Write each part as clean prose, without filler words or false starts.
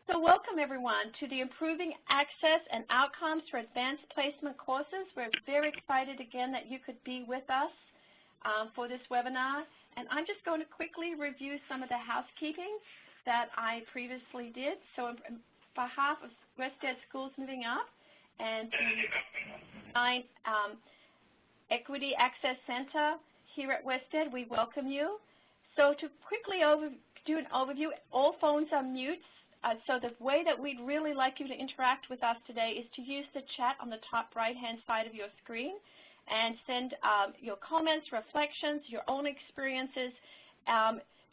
So welcome everyone to the Improving Access and Outcomes for Advanced Placement courses. We're very excited again that you could be with us for this webinar. And I'm just going to quickly review some of the housekeeping that I previously did. So on behalf of Wested Schools Moving Up and the Equity Access Center here at Wested, we welcome you. So to quickly do an overview, all phones are mute. So the way that we'd really like you to interact with us today is to use the chat on the top right-hand side of your screen and send your comments, reflections, your own experiences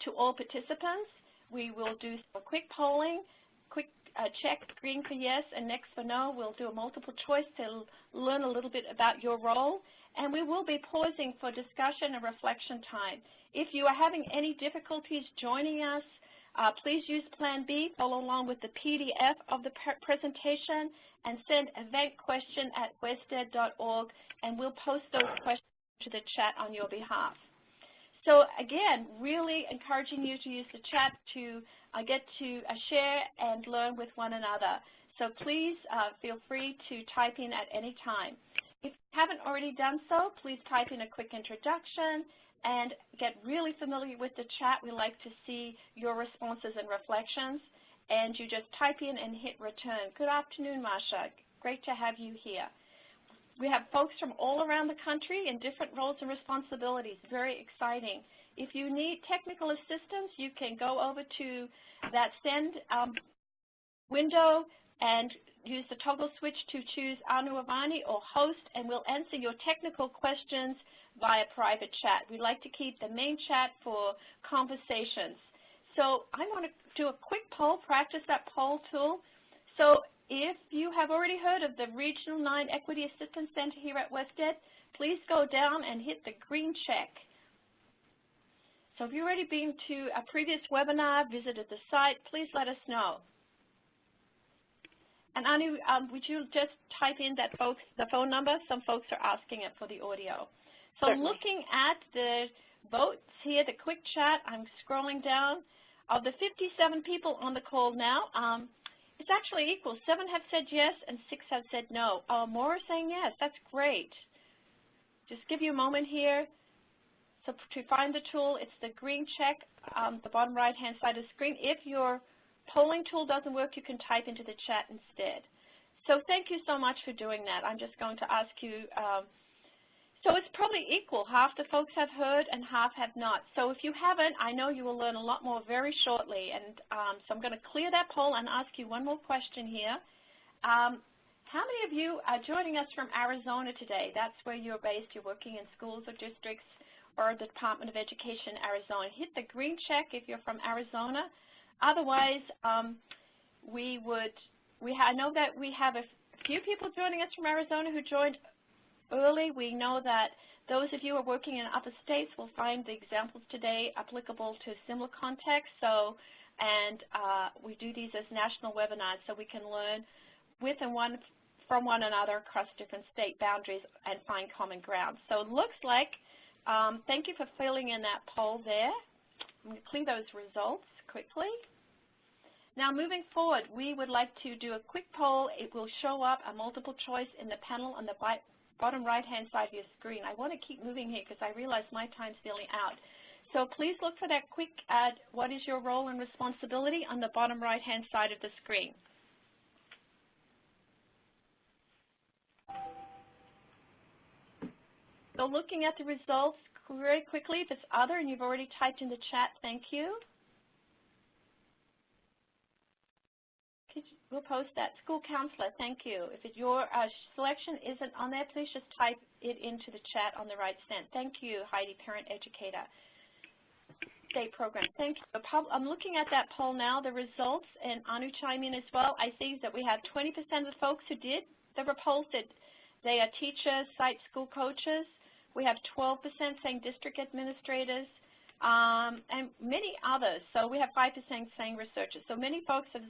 to all participants. We will do a quick polling, quick check, green for yes and next for no. We'll do a multiple choice to learn a little bit about your role. And we will be pausing for discussion and reflection time. If you are having any difficulties joining us, please use Plan B, follow along with the PDF of the presentation, and send eventquestion@wested.org, and we'll post those questions to the chat on your behalf. So again, really encouraging you to use the chat to get to share and learn with one another. So please feel free to type in at any time. If you haven't already done so, please type in a quick introduction and get really familiar with the chat. We like to see your responses and reflections. And you just type in and hit return. Good afternoon, Masha. Great to have you here. We have folks from all around the country in different roles and responsibilities. Very exciting. If you need technical assistance, you can go over to that send window and use the toggle switch to choose Anu Avani or host, and we'll answer your technical questions via private chat. We like to keep the main chat for conversations. So I want to do a quick poll, practice that poll tool. So if you have already heard of the Regional 9 Equity Assistance Center here at Wested, please go down and hit the green check. So if you've already been to a previous webinar, visited the site, please let us know. And Anu, would you just type in that the phone number? Some folks are asking it for the audio. So Certainly. Looking at the votes here, the quick chat, I'm scrolling down. Of the 57 people on the call now, it's actually equal. 7 have said yes and 6 have said no. More are saying yes. That's great. Just give you a moment here. So to find the tool, it's the green check on the bottom right-hand side of the screen. If your polling tool doesn't work, you can type into the chat instead. So thank you so much for doing that. I'm just going to ask you, so it's probably equal. Half the folks have heard and half have not. So if you haven't, I know you will learn a lot more very shortly. And so I'm going to clear that poll and ask you one more question here. How many of you are joining us from Arizona today? That's where you're based. You're working in schools or districts or the Department of Education, Arizona. Hit the green check if you're from Arizona. Otherwise, I know that we have a few people joining us from Arizona who joined early. We know that those of you who are working in other states will find the examples today applicable to similar contexts. So, we do these as national webinars so we can learn with and from one another across different state boundaries and find common ground. So it looks like, thank you for filling in that poll there. I'm going to clear those results quickly. Now moving forward, we would like to do a quick poll. It will show up a multiple choice in the panel on the bottom right-hand side of your screen. I want to keep moving here because I realize my time's nearly out. So please look for that quick what is your role and responsibility on the bottom right-hand side of the screen. So looking at the results very quickly, if it's other and you've already typed in the chat, thank you. We'll post that. School counselor, thank you. If your selection isn't on there, please just type it into the chat on the right stand. Thank you, Heidi, parent educator. State program, thank you. I'm looking at that poll now, the results, and Anu chime in as well. I see that we have 20% of the folks who did the poll said they are teachers, site school coaches. We have 12% saying district administrators, and many others. So we have 5% saying researchers. So many folks have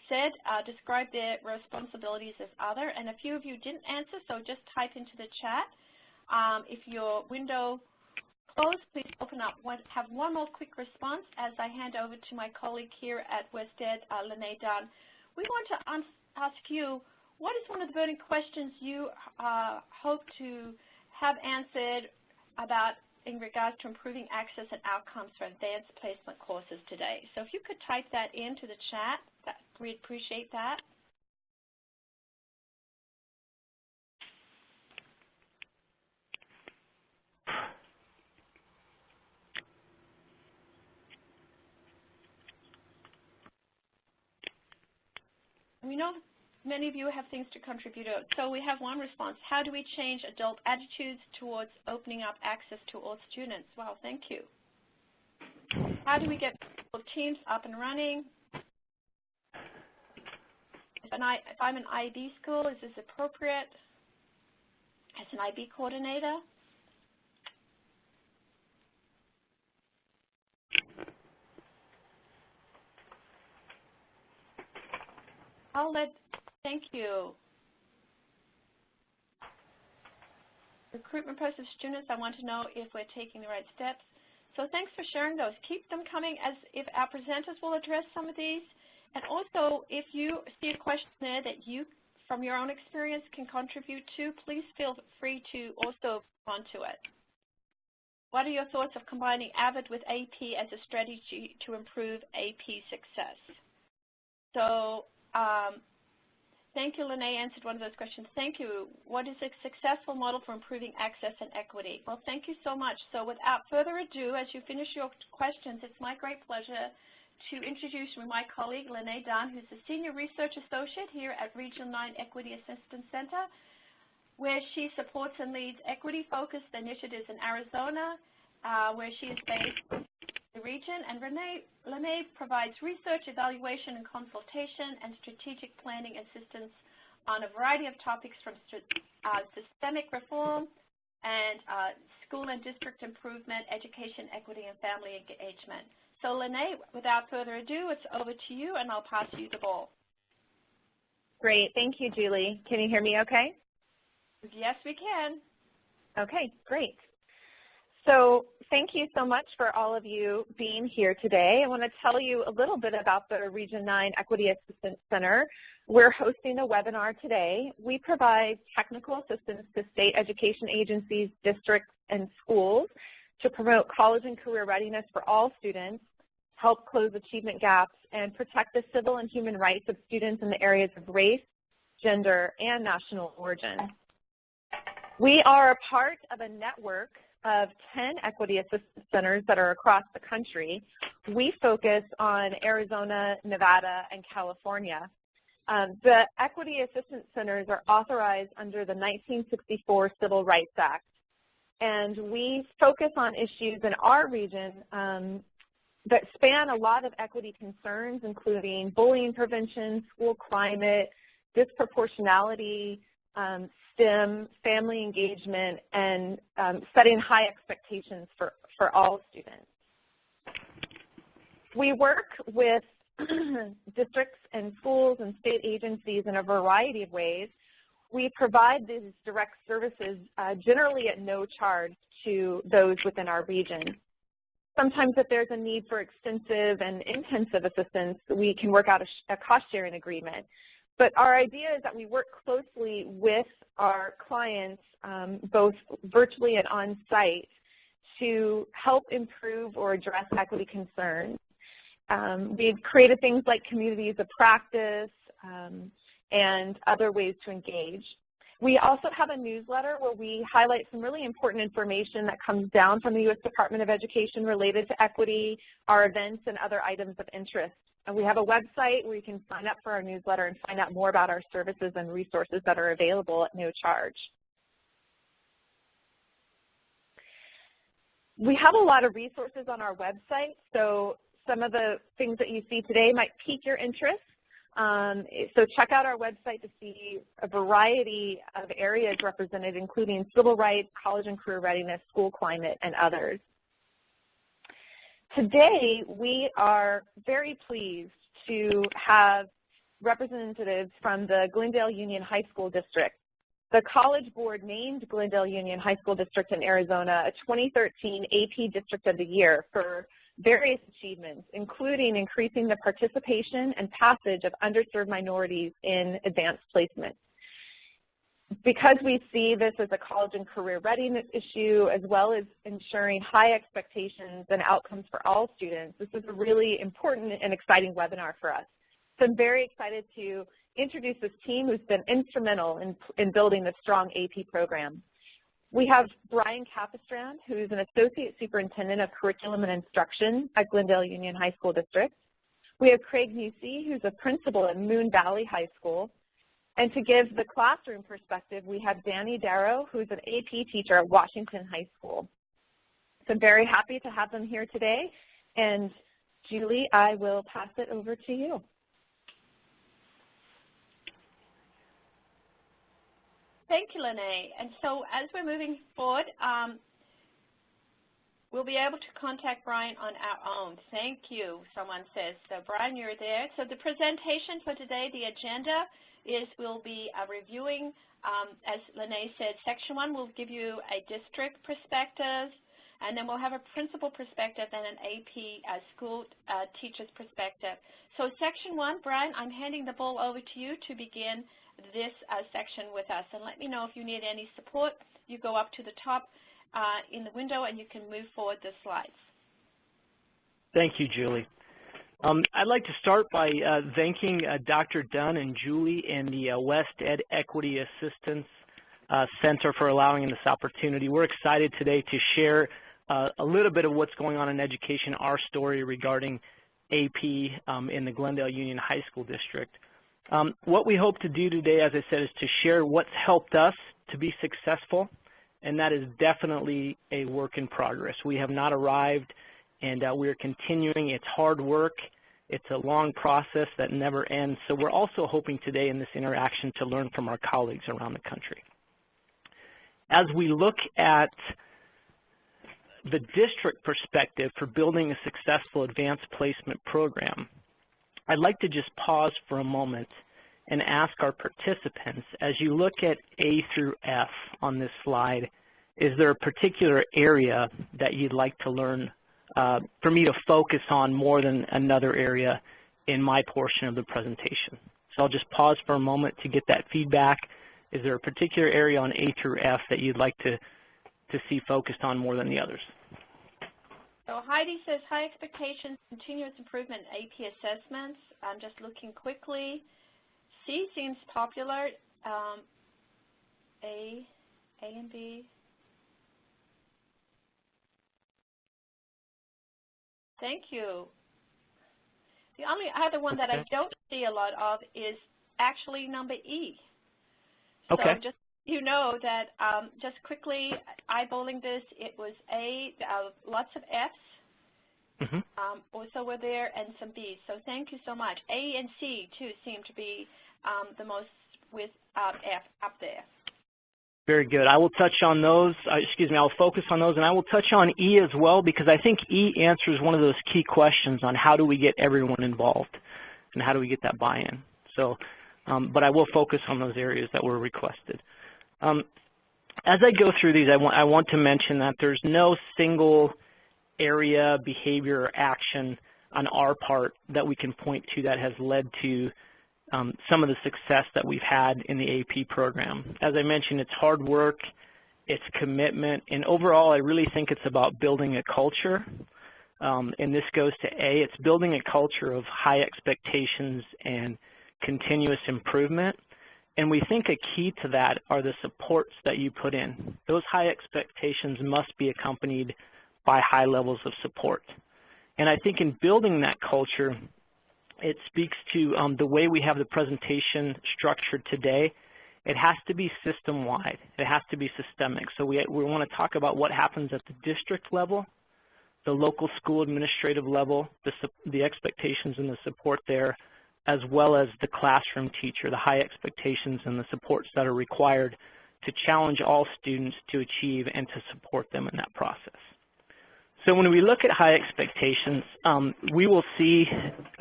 said, describe their responsibilities as other, and a few of you didn't answer, so just type into the chat. If your window close, please open up. Have one more quick response as I hand over to my colleague here at Wested, Lene Dunn. We want to ask you, what is one of the burning questions you hope to have answered about in regards to improving access and outcomes for advanced placement courses today? So if you could type that into the chat, we'd appreciate that. We know many of you have things to contribute. So we have one response. How do we change adult attitudes towards opening up access to all students? Wow, thank you. How do we get teams up and running? If I'm an IB school, is this appropriate? As an IB coordinator? Thank you. Recruitment process of students, I want to know if we're taking the right steps. So thanks for sharing those. Keep them coming as if our presenters will address some of these. And also, if you see a question there that you, from your own experience, can contribute to, please feel free to also respond to it. What are your thoughts of combining AVID with AP as a strategy to improve AP success? So, thank you, Lene answered one of those questions. Thank you. What is a successful model for improving access and equity? Well, thank you so much. So without further ado, as you finish your questions, it's my great pleasure to introduce my colleague, Lene Dunn, who's a Senior Research Associate here at Region 9 Equity Assistance Center, where she supports and leads equity-focused initiatives in Arizona, where she is based in the region. And Lene provides research, evaluation, and consultation, and strategic planning assistance on a variety of topics from systemic reform and school and district improvement, education, equity, and family engagement. So Lene, without further ado, it's over to you, and I'll pass you the ball. Great. Thank you, Julie. Can you hear me okay? Yes, we can. Okay, great. So thank you so much for all of you being here today. I want to tell you a little bit about the Region 9 Equity Assistance Center. We're hosting a webinar today. We provide technical assistance to state education agencies, districts, and schools to promote college and career readiness for all students, help close achievement gaps, and protect the civil and human rights of students in the areas of race, gender, and national origin. We are a part of a network of 10 equity assistance centers that are across the country. We focus on Arizona, Nevada, and California. The equity assistance centers are authorized under the 1964 Civil Rights Act, and we focus on issues in our region that span a lot of equity concerns, including bullying prevention, school climate, disproportionality, STEM, family engagement, and setting high expectations for all students. We work with districts and schools and state agencies in a variety of ways. We provide these direct services generally at no charge to those within our region. Sometimes if there's a need for extensive and intensive assistance, we can work out a cost-sharing agreement. But our idea is that we work closely with our clients, both virtually and on-site, to help improve or address equity concerns. We've created things like communities of practice and other ways to engage. We also have a newsletter where we highlight some really important information that comes down from the U.S. Department of Education related to equity, our events, and other items of interest. And we have a website where you can sign up for our newsletter and find out more about our services and resources that are available at no charge. We have a lot of resources on our website, so some of the things that you see today might pique your interest. So check out our website to see a variety of areas represented, including civil rights, college and career readiness, school climate, and others. Today, we are very pleased to have representatives from the Glendale Union High School District The College Board named Glendale Union High School District in Arizona a 2013 AP District of the Year for various achievements, including increasing the participation and passage of underserved minorities in advanced placement. Because we see this as a college and career readiness issue, as well as ensuring high expectations and outcomes for all students, this is a really important and exciting webinar for us. So I'm very excited to introduce this team who's been instrumental in building this strong AP program. We have Brian Capistrand, who's an Associate Superintendent of Curriculum and Instruction at Glendale Union High School District. We have Craig Nusey, who's a principal at Moon Valley High School. And to give the classroom perspective, we have Danny Darrow, who's an AP teacher at Washington High School. So I'm very happy to have them here today. And Julie, I will pass it over to you. Thank you, Lene. And so as we're moving forward, we'll be able to contact Brian on our own. Thank you, someone says. So Brian, you're there. So the presentation for today, the agenda is we'll be reviewing, as Lene said, Section 1 will give you a district perspective, and then we'll have a principal perspective and an AP school teacher's perspective. So Section 1, Brian, I'm handing the ball over to you to begin this section with us. And let me know if you need any support. You go up to the top in the window and you can move forward the slides. Thank you, Julie. I'd like to start by thanking Dr. Dunn and Julie and the West Ed Equity Assistance Center for allowing this opportunity. We're excited today to share a little bit of what's going on in education, our story regarding AP in the Glendale Union High School District. What we hope to do today, as I said, is to share what's helped us to be successful, and that is definitely a work in progress. We have not arrived, and we're continuing. It's hard work. It's a long process that never ends. So we're also hoping today in this interaction to learn from our colleagues around the country. As we look at the district perspective for building a successful advanced placement program, I'd like to just pause for a moment and ask our participants, as you look at A through F on this slide, is there a particular area that you'd like to learn, for me to focus on more than another area in my portion of the presentation? So I'll just pause for a moment to get that feedback. Is there a particular area on A through F that you'd like to see focused on more than the others? So Heidi says, high expectations, continuous improvement in AP assessments. I'm just looking quickly. C seems popular. A and B. Thank you. The only other one that I don't see a lot of is actually number E. Okay. So just you know that just quickly eyeballing this, it was A, lots of Fs, also were there, and some Bs. So thank you so much. A and C, too, seem to be the most with F up there. Very good. I will touch on those, I'll focus on those, and I will touch on E as well, because I think E answers one of those key questions on how do we get everyone involved and how do we get that buy-in. So, but I will focus on those areas that were requested. As I go through these, I want to mention that there's no single area, behavior, or action on our part that we can point to that has led to some of the success that we've had in the AP program. As I mentioned, it's hard work, it's commitment, and overall I really think it's about building a culture. And this goes to A, it's building a culture of high expectations and continuous improvement. And we think a key to that are the supports that you put in. Those high expectations must be accompanied by high levels of support. And I think in building that culture, it speaks to the way we have the presentation structured today. It has to be system-wide. It has to be systemic. So we want to talk about what happens at the district level, the local school administrative level, the expectations and the support there, as well as the classroom teacher, the high expectations and the supports that are required to challenge all students to achieve and to support them in that process. So when we look at high expectations, we will see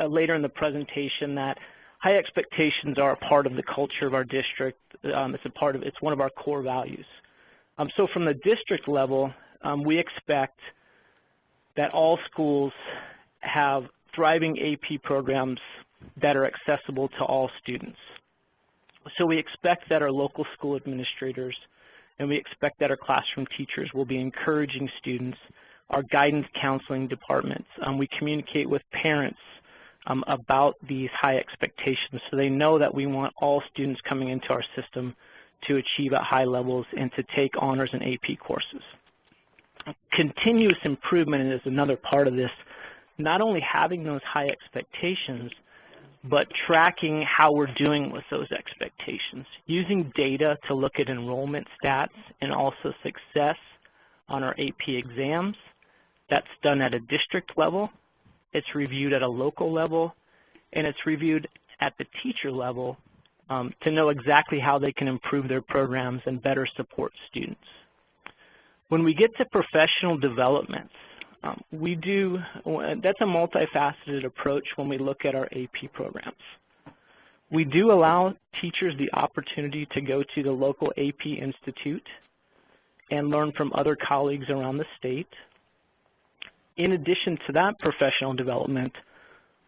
later in the presentation that high expectations are a part of the culture of our district. It's one of our core values. So from the district level, we expect that all schools have thriving AP programs that are accessible to all students. So we expect that our local school administrators and we expect that our classroom teachers will be encouraging students, our guidance counseling departments. We communicate with parents about these high expectations so they know that we want all students coming into our system to achieve at high levels and to take honors and AP courses. Continuous improvement is another part of this, not only having those high expectations, but tracking how we're doing with those expectations, using data to look at enrollment stats and also success on our AP exams. That's done at a district level, it's reviewed at a local level, and it's reviewed at the teacher level to know exactly how they can improve their programs and better support students. When we get to professional development, that's a multifaceted approach when we look at our AP programs. We do allow teachers the opportunity to go to the local AP institute and learn from other colleagues around the state. In addition to that professional development,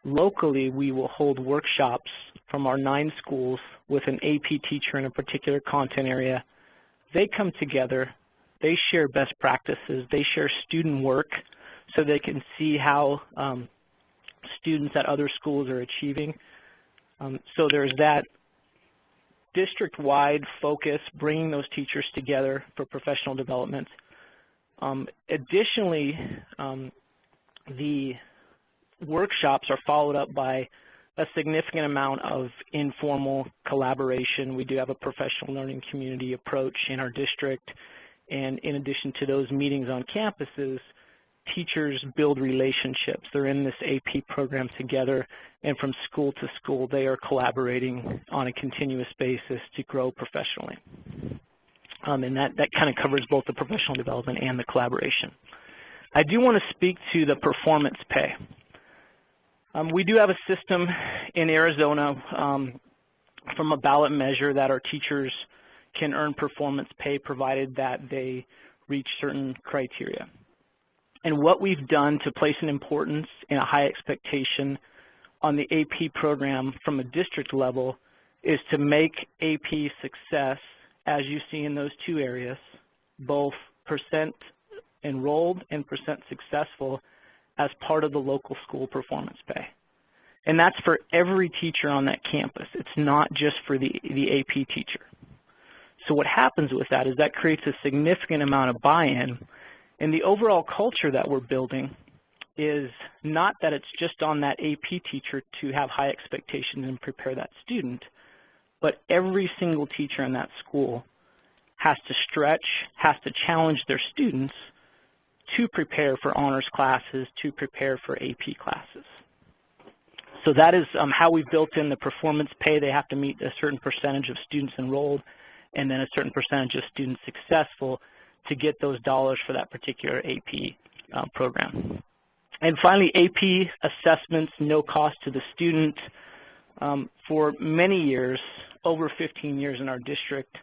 locally we will hold workshops from our 9 schools with an AP teacher in a particular content area. They come together, they share best practices, they share student work so they can see how students at other schools are achieving. So there's that district-wide focus, bringing those teachers together for professional development. Additionally, the workshops are followed up by a significant amount of informal collaboration. We do have a professional learning community approach in our district, and in addition to those meetings on campuses, teachers build relationships. They're in this AP program together, and from school to school, they are collaborating on a continuous basis to grow professionally. And that kind of covers both the professional development and the collaboration. I do want to speak to the performance pay. We do have a system in Arizona from a ballot measure that our teachers can earn performance pay provided that they reach certain criteria. And what we've done to place an importance and a high expectation on the AP program from a district level is to make AP success, as you see in those 2 areas, both percent enrolled and percent successful as part of the local school performance pay. And that's for every teacher on that campus. It's not just for the AP teacher. So what happens with that is that creates a significant amount of buy-in, and the overall culture that we're building is not that it's just on that AP teacher to have high expectations and prepare that student, but every single teacher in that school has to stretch, has to challenge their students to prepare for honors classes, to prepare for AP classes. So that is how we've built in the performance pay. They have to meet a certain percentage of students enrolled and then a certain percentage of students successful to get those dollars for that particular AP program. And finally, AP assessments, no cost to the student. For many years, over 15 years in our district,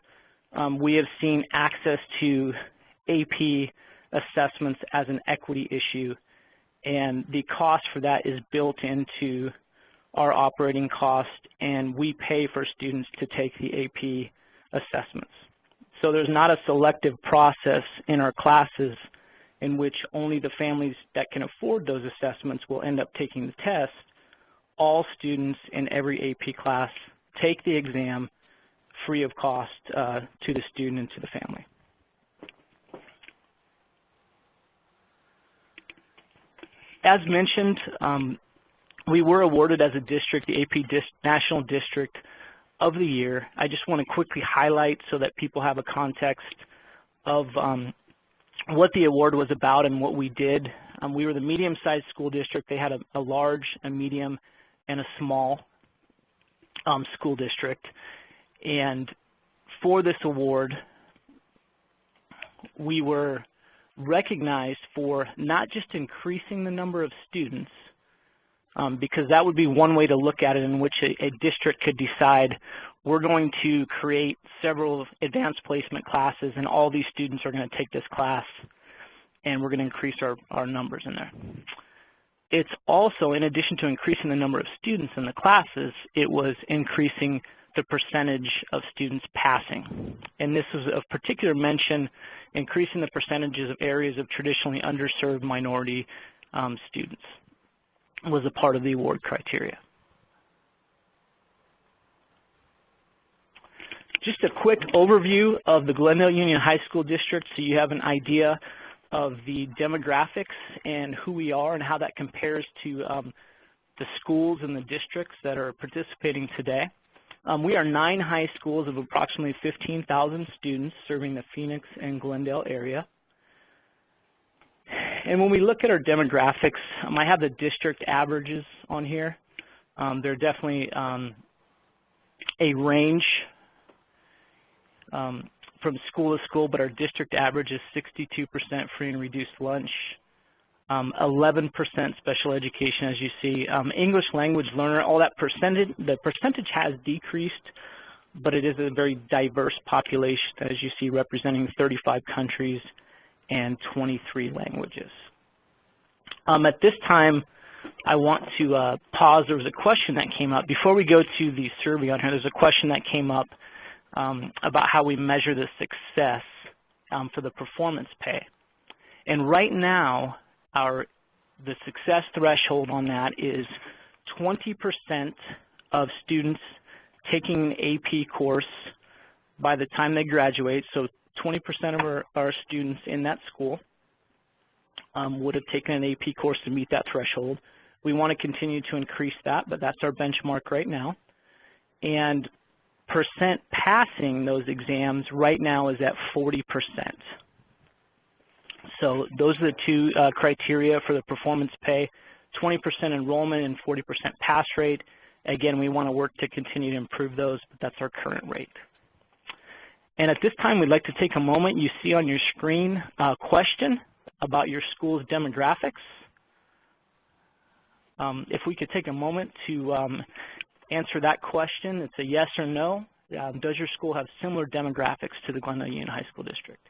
we have seen access to AP assessments as an equity issue, and the cost for that is built into our operating cost, and we pay for students to take the AP assessments. So there's not a selective process in our classes in which only the families that can afford those assessments will end up taking the test. All students in every AP class take the exam free of cost to the student and to the family. As mentioned, we were awarded as a district the AP National District of the Year. I just want to quickly highlight so that people have a context of what the award was about and what we did. We were the medium-sized school district. They had a large, a medium, and a small school district. And for this award, we were recognized for not just increasing the number of students, because that would be one way to look at it, in which a district could decide we're going to create several advanced placement classes and all these students are going to take this class and we're going to increase our numbers in there. It's also, in addition to increasing the number of students in the classes, it was increasing the percentage of students passing. And this is of particular mention, increasing the percentages of areas of traditionally underserved minority students was a part of the award criteria. Just a quick overview of the Glendale Union High School District so you have an idea of the demographics and who we are and how that compares to the schools and the districts that are participating today. We are 9 high schools of approximately 15,000 students serving the Phoenix and Glendale area. And when we look at our demographics, I have the district averages on here. They're definitely a range from school to school, but our district average is 62% free and reduced lunch, 11% special education, as you see. English language learner, all that percentage, the percentage has decreased, but it is a very diverse population, as you see, representing 35 countries and 23 languages. At this time, I want to pause. There was a question that came up. Before we go to the survey on here, there's a question that came up about how we measure the success for the performance pay. And right now, the success threshold on that is 20% of students taking an AP course by the time they graduate. So 20% of our students in that school would have taken an AP course to meet that threshold. We want to continue to increase that, but that's our benchmark right now. And percent passing those exams right now is at 40%. So those are the two criteria for the performance pay, 20% enrollment and 40% pass rate. Again, we want to work to continue to improve those, but that's our current rate. And at this time, we'd like to take a moment. You see on your screen a question about your school's demographics. If we could take a moment to answer that question, it's a yes or no. Does your school have similar demographics to the Glendale Union High School District?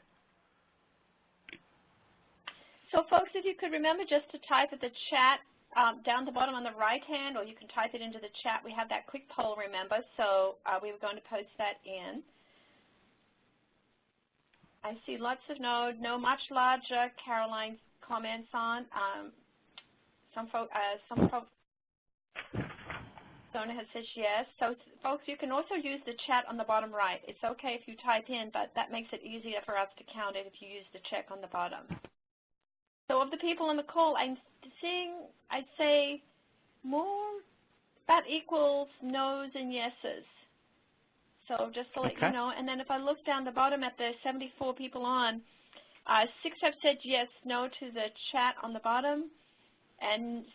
So folks, if you could remember just to type at the chat down the bottom on the right hand, or you can type it into the chat. We have that quick poll, remember, so we were going to post that in. I see lots of no, much larger. Caroline's comments on. Some folks, Donna has said yes. So folks, you can also use the chat on the bottom right. It's okay if you type in, but that makes it easier for us to count it if you use the check on the bottom. So of the people on the call, I'm seeing, I'd say, more, that equals no's and yeses. So just to let you know. And then if I look down the bottom at the 74 people on, 6 have said yes, no to the chat on the bottom, and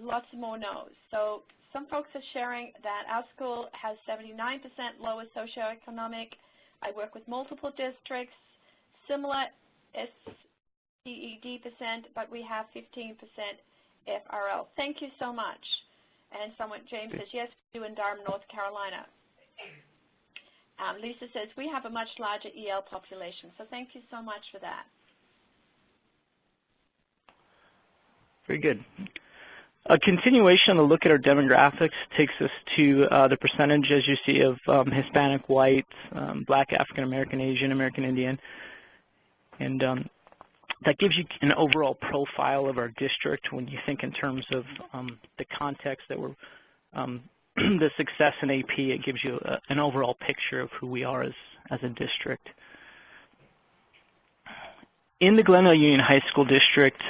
lots more no's. So some folks are sharing that our school has 79% lower socioeconomic. I work with multiple districts, similar SEED percent, but we have 15% FRL. Thank you so much. And James says, yes, we do in Durham, North Carolina. Lisa says, we have a much larger EL population. So thank you so much for that. Very good. A continuation of the look at our demographics takes us to the percentage, as you see, of Hispanic, white, Black, African American, Asian, American Indian. And that gives you an overall profile of our district when you think in terms of the context that we're, the success in AP. It gives you an overall picture of who we are as a district. In the Glendale Union High School District,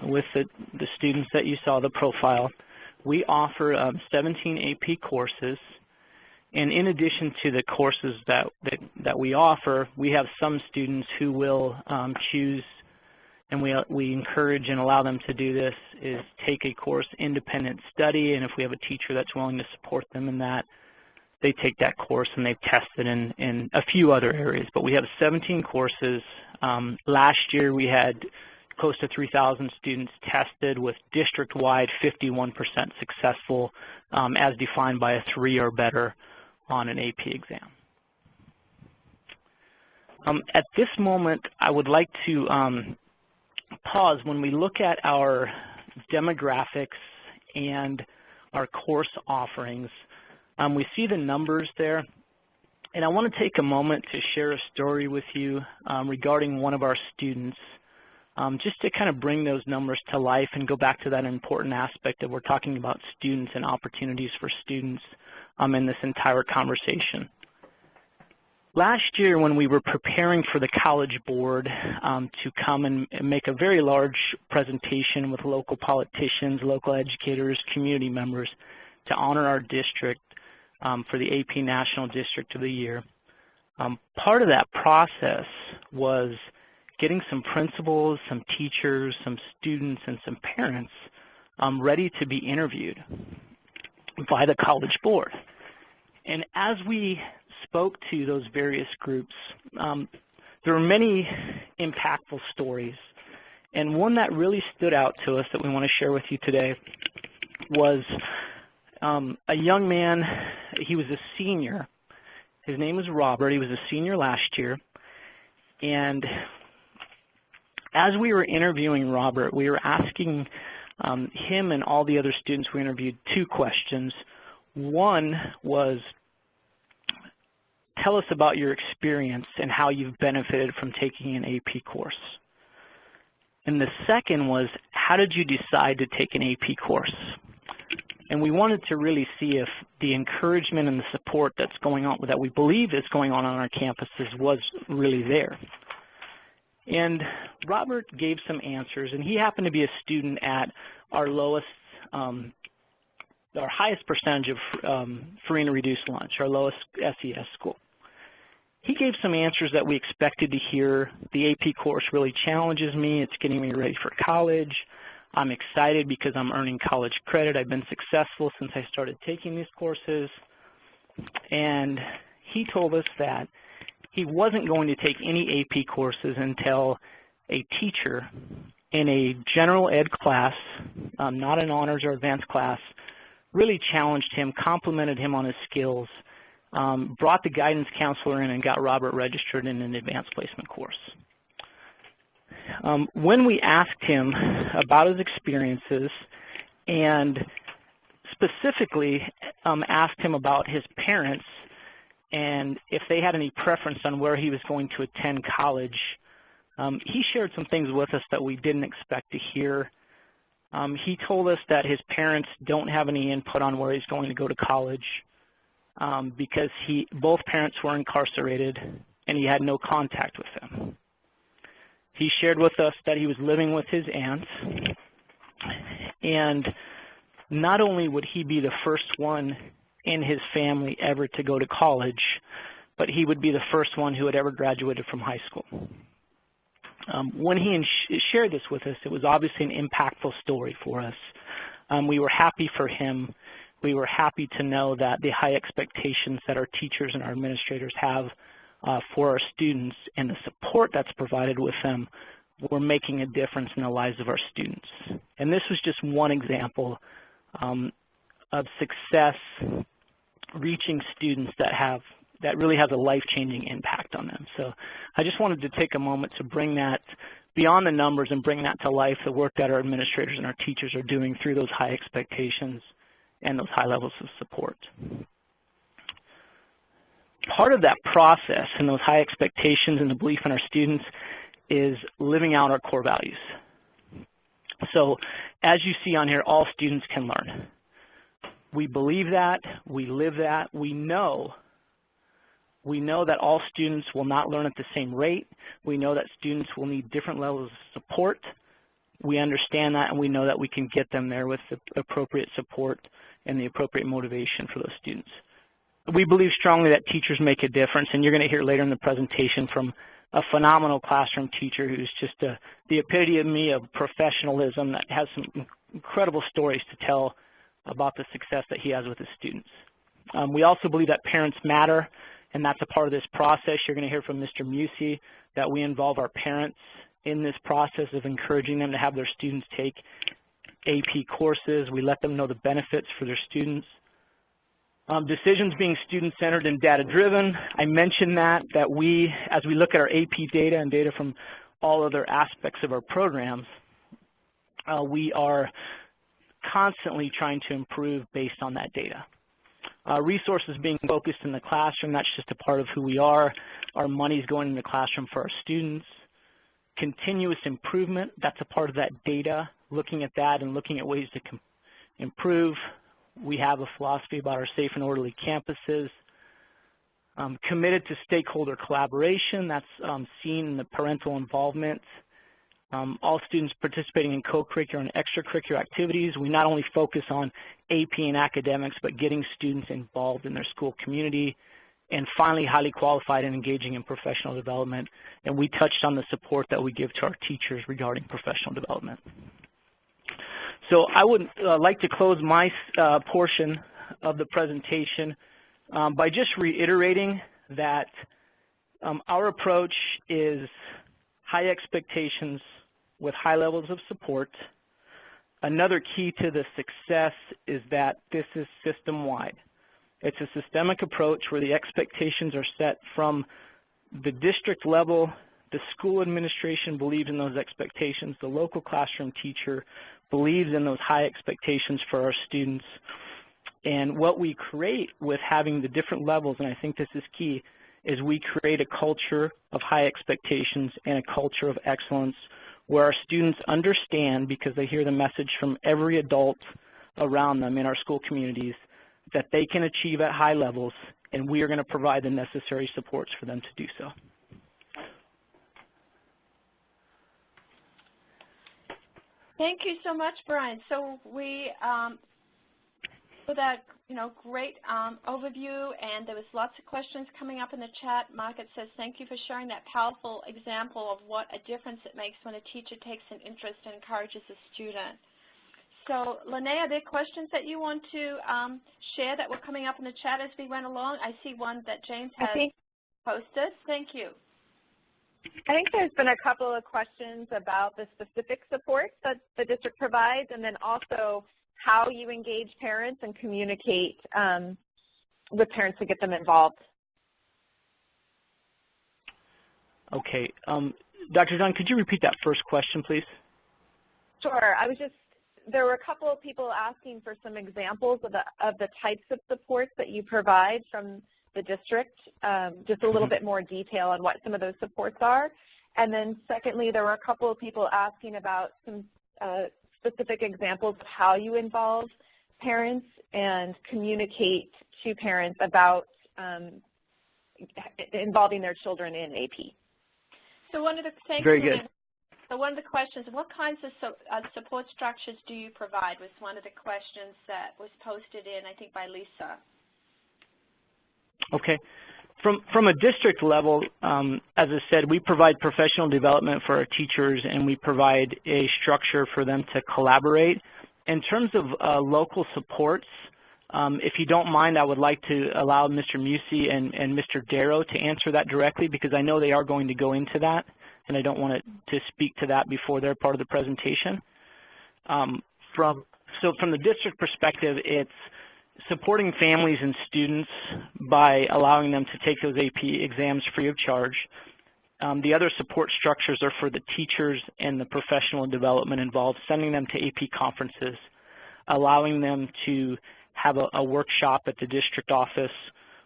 with the students that you saw the profile, we offer 17 AP courses. And in addition to the courses that we offer, we have some students who will choose, and we encourage and allow them to do this, is take a course independent study, and if we have a teacher that's willing to support them in that, they take that course and they've tested in a few other areas. But we have 17 courses. Last year we had close to 3,000 students tested, with district-wide 51% successful as defined by a 3 or better on an AP exam. At this moment, I would like to pause. When we look at our demographics and our course offerings, we see the numbers there, and I want to take a moment to share a story with you regarding one of our students, just to kind of bring those numbers to life and go back to that important aspect that we're talking about students and opportunities for students in this entire conversation. Last year, when we were preparing for the College Board to come and make a very large presentation with local politicians, local educators, community members to honor our district for the AP National District of the Year, part of that process was getting some principals, some teachers, some students, and some parents ready to be interviewed by the College Board. And as we spoke to those various groups, there were many impactful stories. And one that really stood out to us that we want to share with you today was a young man. He was a senior. His name was Robert. He was a senior last year. And as we were interviewing Robert, we were asking him and all the other students we interviewed 2 questions. One was, tell us about your experience and how you've benefited from taking an AP course. And the second was, how did you decide to take an AP course? And we wanted to really see if the encouragement and the support that's going on, that we believe is going on our campuses, was really there. And Robert gave some answers, and he happened to be a student at our lowest, our highest percentage of free and reduced lunch, our lowest SES school. He gave some answers that we expected to hear. The AP course really challenges me. It's getting me ready for college. I'm excited because I'm earning college credit. I've been successful since I started taking these courses. And he told us that he wasn't going to take any AP courses until a teacher in a general ed class, not an honors or advanced class, really challenged him, complimented him on his skills, brought the guidance counselor in and got Robert registered in an advanced placement course. When we asked him about his experiences and specifically asked him about his parents and if they had any preference on where he was going to attend college, he shared some things with us that we didn't expect to hear. He told us that his parents don't have any input on where he's going to go to college because both parents were incarcerated and he had no contact with them. He shared with us that he was living with his aunts, and not only would he be the first one in his family ever to go to college, but he would be the first one who had ever graduated from high school. When he shared this with us, it was obviously an impactful story for us. We were happy for him. We were happy to know that the high expectations that our teachers and our administrators have for our students and the support that's provided with them were making a difference in the lives of our students. And this was just one example of success reaching students that really has a life-changing impact on them. So I just wanted to take a moment to bring that beyond the numbers and bring that to life, the work that our administrators and our teachers are doing through those high expectations and those high levels of support. Part of that process and those high expectations and the belief in our students is living out our core values. So as you see on here, all students can learn. We believe that, we live that, we know that all students will not learn at the same rate. We know that students will need different levels of support. We understand that, and we know that we can get them there with the appropriate support and the appropriate motivation for those students. We believe strongly that teachers make a difference, and you're going to hear later in the presentation from a phenomenal classroom teacher who's just the epitome of professionalism, that has some incredible stories to tell about the success that he has with his students. We also believe that parents matter, and that's a part of this process. You're going to hear from Mr. Musey that we involve our parents in this process of encouraging them to have their students take AP courses. We let them know the benefits for their students. Decisions being student-centered and data-driven. I mentioned that we, as we look at our AP data and data from all other aspects of our programs, we are constantly trying to improve based on that data. Resources being focused in the classroom, that's just a part of who we are. Our money's going in the classroom for our students. Continuous improvement, that's a part of that data, looking at that and looking at ways to improve. We have a philosophy about our safe and orderly campuses. Committed to stakeholder collaboration, that's seen in the parental involvement. All students participating in co-curricular and extracurricular activities. We not only focus on AP and academics, but getting students involved in their school community. And finally, highly qualified and engaging in professional development. And we touched on the support that we give to our teachers regarding professional development. So I would like to close my portion of the presentation by just reiterating that our approach is high expectations with high levels of support. Another key to the success is that this is system-wide. It's a systemic approach where the expectations are set from the district level. The school administration believes in those expectations. The local classroom teacher believes in those high expectations for our students. And what we create with having the different levels, and I think this is key, is we create a culture of high expectations and a culture of excellence where our students understand, because they hear the message from every adult around them in our school communities, that they can achieve at high levels, and we are going to provide the necessary supports for them to do so. Thank you so much, Brian. So we, with that, great overview, and there was lots of questions coming up in the chat. Margaret says, thank you for sharing that powerful example of what a difference it makes when a teacher takes an interest and encourages a student. So, Linnea, are there questions that you want to share that were coming up in the chat as we went along? I see one that James has posted. Thank you. I think there's been a couple of questions about the specific support that the district provides, and then also how you engage parents and communicate with parents to get them involved. Okay. Dr. John, could you repeat that first question, please? Sure. There were a couple of people asking for some examples of the types of supports that you provide from the district, just a little bit more detail on what some of those supports are. And then secondly, there were a couple of people asking about some specific examples of how you involve parents and communicate to parents about involving their children in AP. So one of the Very good. So one of the questions, what kinds of support structures do you provide, was one of the questions that was posted in, I think, by Lisa. Okay. From a district level, as I said, we provide professional development for our teachers, and we provide a structure for them to collaborate. In terms of local supports, if you don't mind, I would like to allow Mr. Musi and Mr. Darrow to answer that directly, because I know they are going to go into that, and I don't want to speak to that before they're part of the presentation. From the district perspective, it's supporting families and students by allowing them to take those AP exams free of charge. The other support structures are for the teachers and the professional development involved, sending them to AP conferences, allowing them to have a workshop at the district office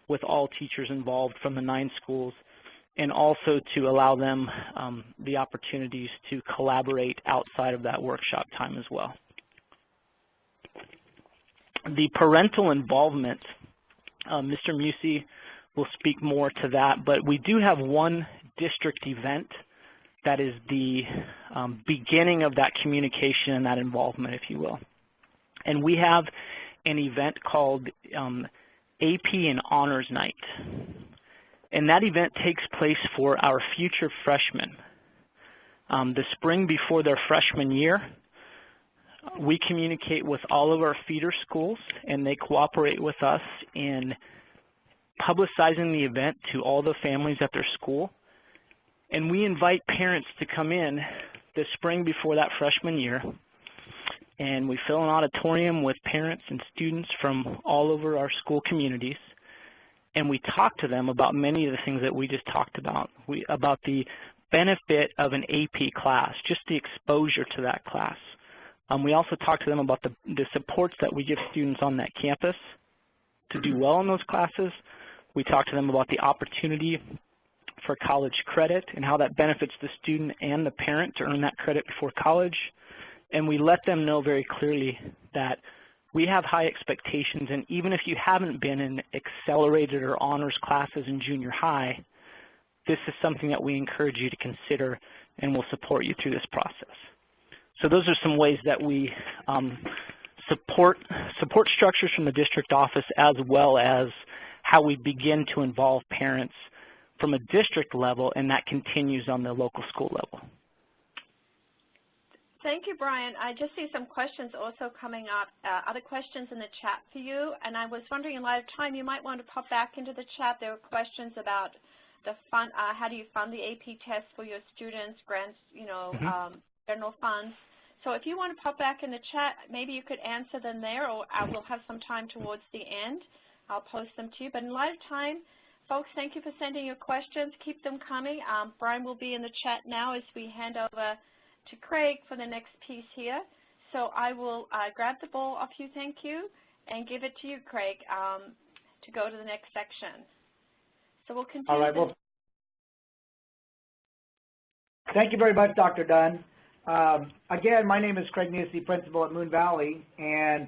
with all teachers involved from the 9 schools, and also to allow them the opportunities to collaborate outside of that workshop time as well. The parental involvement, Mr. Musi will speak more to that, but we do have one district event that is the beginning of that communication and that involvement, if you will. And we have an event called AP and Honors Night. And that event takes place for our future freshmen. The spring before their freshman year, we communicate with all of our feeder schools, and they cooperate with us in publicizing the event to all the families at their school. And we invite parents to come in this spring before that freshman year, and we fill an auditorium with parents and students from all over our school communities, and we talk to them about many of the things that we just talked about, about the benefit of an AP class, just the exposure to that class. We also talk to them about the supports that we give students on that campus to do well in those classes. We talk to them about the opportunity for college credit and how that benefits the student and the parent to earn that credit before college. And we let them know very clearly that we have high expectations, and even if you haven't been in accelerated or honors classes in junior high, this is something that we encourage you to consider, and we'll support you through this process. So those are some ways that we support structures from the district office, as well as how we begin to involve parents from a district level, and that continues on the local school level. Thank you, Brian. I just see some questions also coming up, other questions in the chat for you, and I was wondering, in light of time, you might want to pop back into the chat. There were questions about the fund, how do you fund the AP test for your students, grants, general funds. So if you want to pop back in the chat, maybe you could answer them there, or I will have some time towards the end. I'll post them to you. But in light of time, folks, thank you for sending your questions. Keep them coming. Brian will be in the chat now as we hand over to Craig for the next piece here. So I will grab the ball off you, thank you, and give it to you, Craig, to go to the next section. So we'll continue. All right. Well, thank you very much, Dr. Dunn. Again, my name is Craig Newsey, principal at Moon Valley, and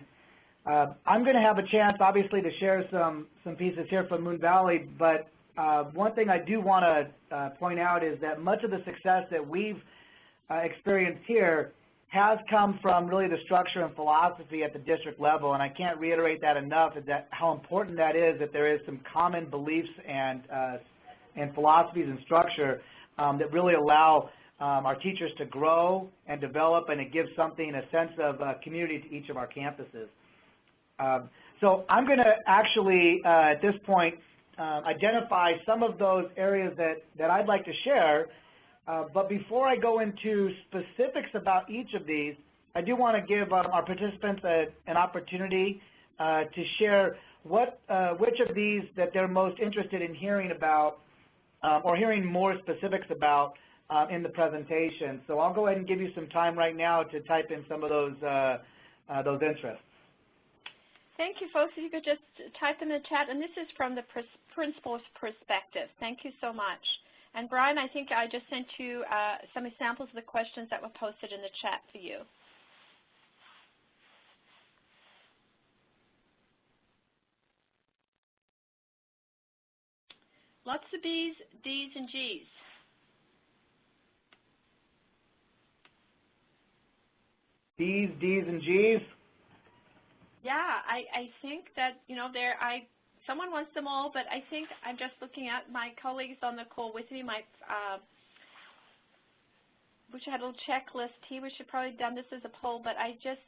I'm going to have a chance, obviously, to share some pieces here from Moon Valley, but one thing I do want to point out is that much of the success that we've experienced here has come from really the structure and philosophy at the district level, and I can't reiterate that enough, is that how important that is, that there is some common beliefs and philosophies and structure that really allow our teachers to grow and develop, and it gives something, a sense of community to each of our campuses. So I'm going to actually, at this point, identify some of those areas that I'd like to share, but before I go into specifics about each of these, I do want to give our participants an opportunity to share which of these that they're most interested in hearing about or hearing more specifics about in the presentation. So I'll go ahead and give you some time right now to type in some of those interests. Thank you, folks. If you could just type in the chat, and this is from the principal's perspective. Thank you so much. And Brian, I think I just sent you some examples of the questions that were posted in the chat for you. Lots of B's, D's, and G's. B's, D's, and G's? Yeah, I think that, someone wants them all, but I think I'm just looking at my colleagues on the call with me, wish I had a little checklist here. We should probably have done this as a poll, but I just,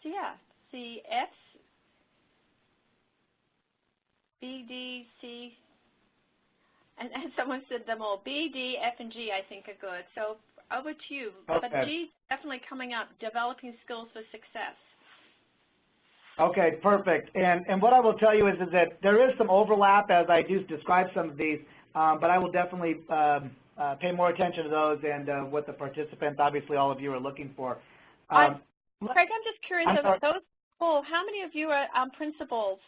see F's, B, D, C, and someone said them all. B, D, F, and G I think are good. So over to you. Okay. But G's definitely coming up, developing skills for success. Okay, perfect. And what I will tell you is that there is some overlap as I do describe some of these, but I will definitely pay more attention to those and what the participants, obviously all of you, are looking for. Craig, I'm just curious, of those people, how many of you are principals,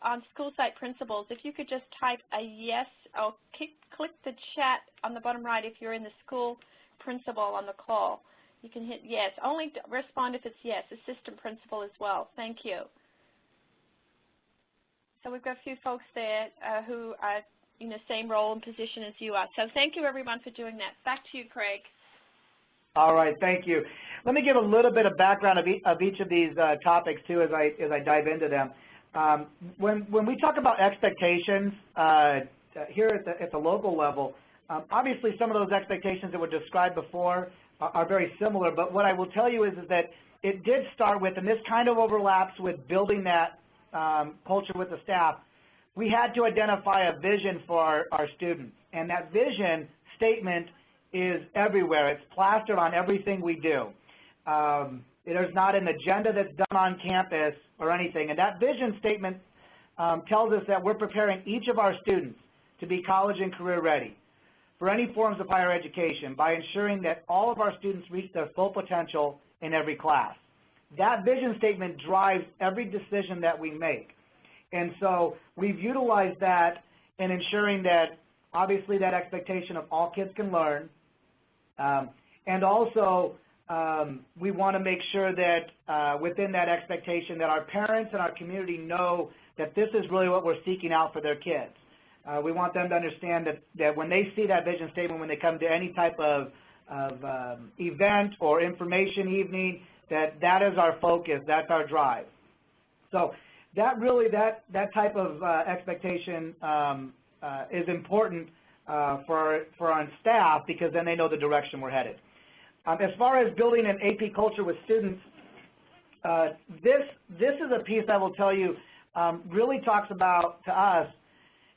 on school site principals? If you could just type a yes or click the chat on the bottom right if you're in the school principal on the call. You can hit yes. Only respond if it's yes, assistant principal as well. Thank you. So we've got a few folks there who are in the same role and position as you are. So thank you, everyone, for doing that. Back to you, Craig. All right, thank you. Let me give a little bit of background of each of these topics, too, as I dive into them. When we talk about expectations here at the local level, obviously some of those expectations that were described before are very similar, but what I will tell you is that it did start with, and this kind of overlaps with building that culture with the staff, we had to identify a vision for our students, and that vision statement is everywhere. It's plastered on everything we do. There's not an agenda that's done on campus or anything. And that vision statement tells us that we're preparing each of our students to be college and career ready for any forms of higher education by ensuring that all of our students reach their full potential in every class. That vision statement drives every decision that we make. And so we've utilized that in ensuring that, obviously, that expectation of all kids can learn. And also, we want to make sure that within that expectation that our parents and our community know that this is really what we're seeking out for their kids. We want them to understand that when they see that vision statement, when they come to any type of event or information evening, that is our focus, that's our drive. So that really, that type of expectation is important for our staff, because then they know the direction we're headed. As far as building an AP culture with students, this is a piece I will tell you really talks about, to us,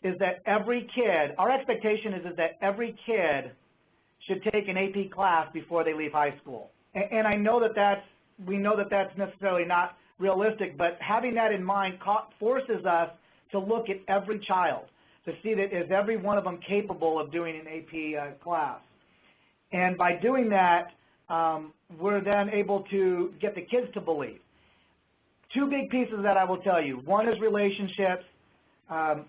is that every kid, our expectation is that every kid should take an AP class before they leave high school. And I know we know that that's necessarily not realistic, but having that in mind forces us to look at every child to see that is every one of them capable of doing an AP class. And by doing that, we're then able to get the kids to believe. Two big pieces that I will tell you. One is relationships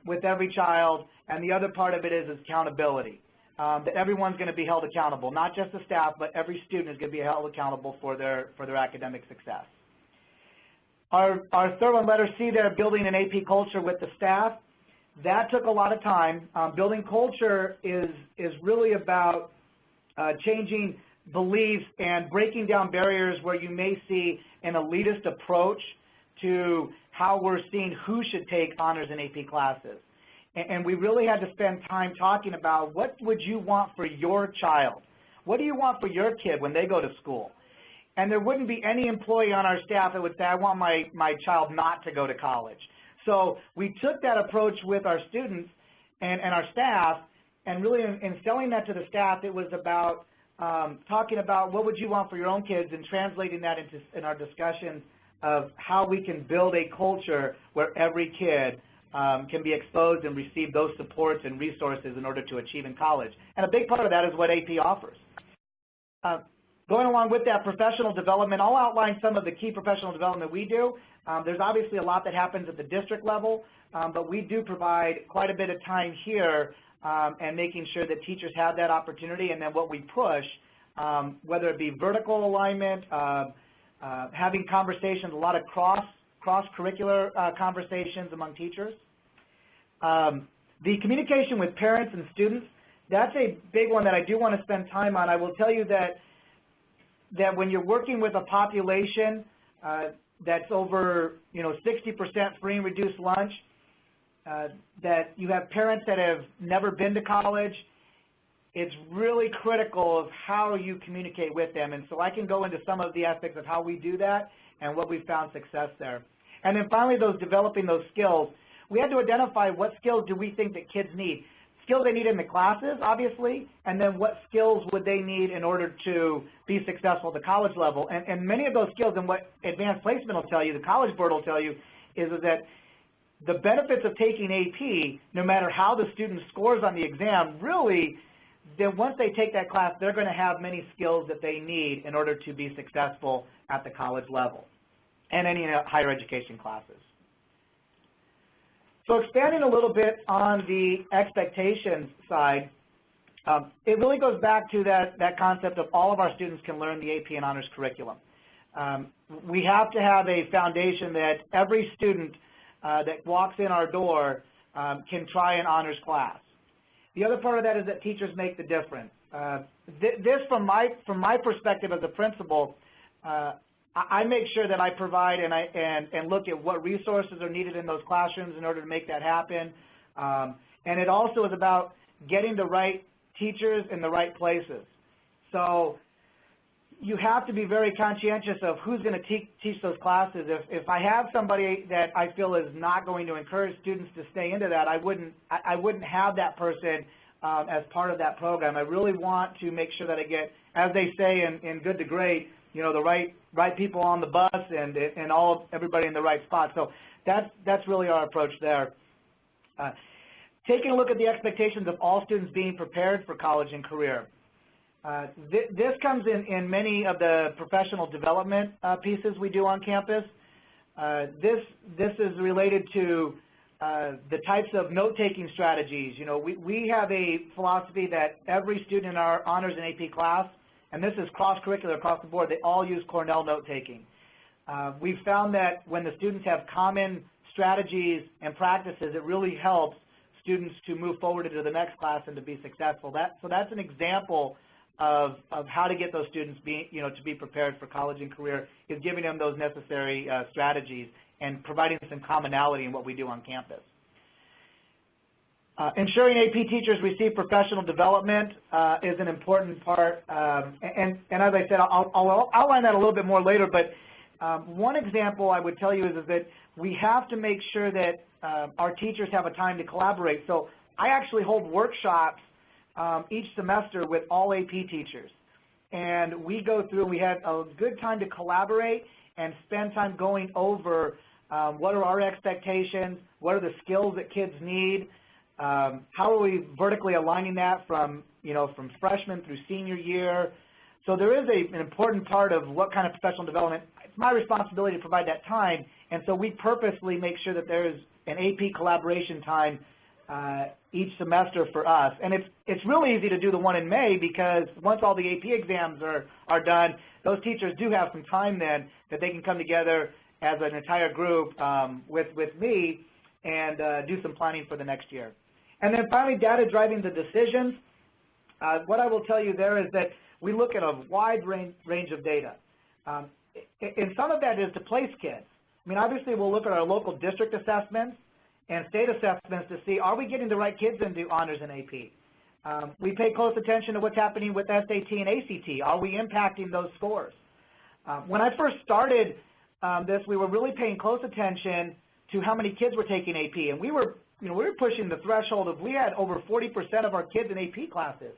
with every child, and the other part of it is accountability. That everyone's going to be held accountable, not just the staff, but every student is going to be held accountable for their academic success. Our third one, letter C there, building an AP culture with the staff. That took a lot of time. Building culture is really about changing beliefs and breaking down barriers where you may see an elitist approach to how we're seeing who should take honors and AP classes. And we really had to spend time talking about what would you want for your child? What do you want for your kid when they go to school? And there wouldn't be any employee on our staff that would say, I want my child not to go to college. So we took that approach with our students and our staff, and really in selling that to the staff, it was about talking about what would you want for your own kids and translating that in our discussions of how we can build a culture where every kid can be exposed and receive those supports and resources in order to achieve in college. And a big part of that is what AP offers. Going along with that, professional development, I'll outline some of the key professional development we do. There's obviously a lot that happens at the district level, but we do provide quite a bit of time here and making sure that teachers have that opportunity, and then what we push, whether it be vertical alignment, having conversations, a lot of cross-curricular conversations among teachers. The communication with parents and students, that's a big one that I do want to spend time on. I will tell you that when you're working with a population that's over 60% free and reduced lunch, that you have parents that have never been to college, it's really critical of how you communicate with them. And so I can go into some of the aspects of how we do that and what we've found success there. And then finally, developing those skills. We had to identify what skills do we think that kids need. Skills they need in the classes, obviously, and then what skills would they need in order to be successful at the college level. And many of those skills, and what advanced placement will tell you, the College Board will tell you, is that the benefits of taking AP, no matter how the student scores on the exam, really, then once they take that class, they're going to have many skills that they need in order to be successful at the college level and any higher education classes. So expanding a little bit on the expectations side, it really goes back to that concept of all of our students can learn the AP and honors curriculum. We have to have a foundation that every student that walks in our door can try an honors class. The other part of that is that teachers make the difference. This, from my perspective as a principal, I make sure that I provide and look at what resources are needed in those classrooms in order to make that happen. And it also is about getting the right teachers in the right places. So you have to be very conscientious of who's going to teach those classes. If I have somebody that I feel is not going to encourage students to stay into that, I wouldn't have that person as part of that program. I really want to make sure that I get, as they say in Good to Great, you know, the right people on the bus and everybody in the right spot. So that's really our approach there. Taking a look at the expectations of all students being prepared for college and career. This comes in many of the professional development pieces we do on campus. This is related to the types of note-taking strategies. You know, we have a philosophy that every student in our honors and AP class, and this is cross-curricular across the board, they all use Cornell note-taking. We've found that when the students have common strategies and practices, it really helps students to move forward into the next class and to be successful. So that's an example of how to get those students to be prepared for college and career, is giving them those necessary strategies and providing some commonality in what we do on campus. Ensuring AP teachers receive professional development is an important part, and as I said, I'll outline that a little bit more later, but one example I would tell you is that we have to make sure that our teachers have a time to collaborate. So I actually hold workshops each semester with all AP teachers, and we go through and we have a good time to collaborate and spend time going over what are our expectations, what are the skills that kids need, how are we vertically aligning that from freshman through senior year. So there is an important part of what kind of professional development. It's my responsibility to provide that time, and so we purposely make sure that there is an AP collaboration time each semester for us. And it's really easy to do the one in May, because once all the AP exams are done, those teachers do have some time then that they can come together as an entire group with me and do some planning for the next year. And then finally, data driving the decisions. What I will tell you there is that we look at a wide range of data. And some of that is to place kids. I mean, obviously we'll look at our local district assessments and state assessments to see, are we getting the right kids into honors and AP? We pay close attention to what's happening with SAT and ACT. Are we impacting those scores? When I first started this, we were really paying close attention to how many kids were taking AP, and we were pushing the threshold of, we had over 40% of our kids in AP classes.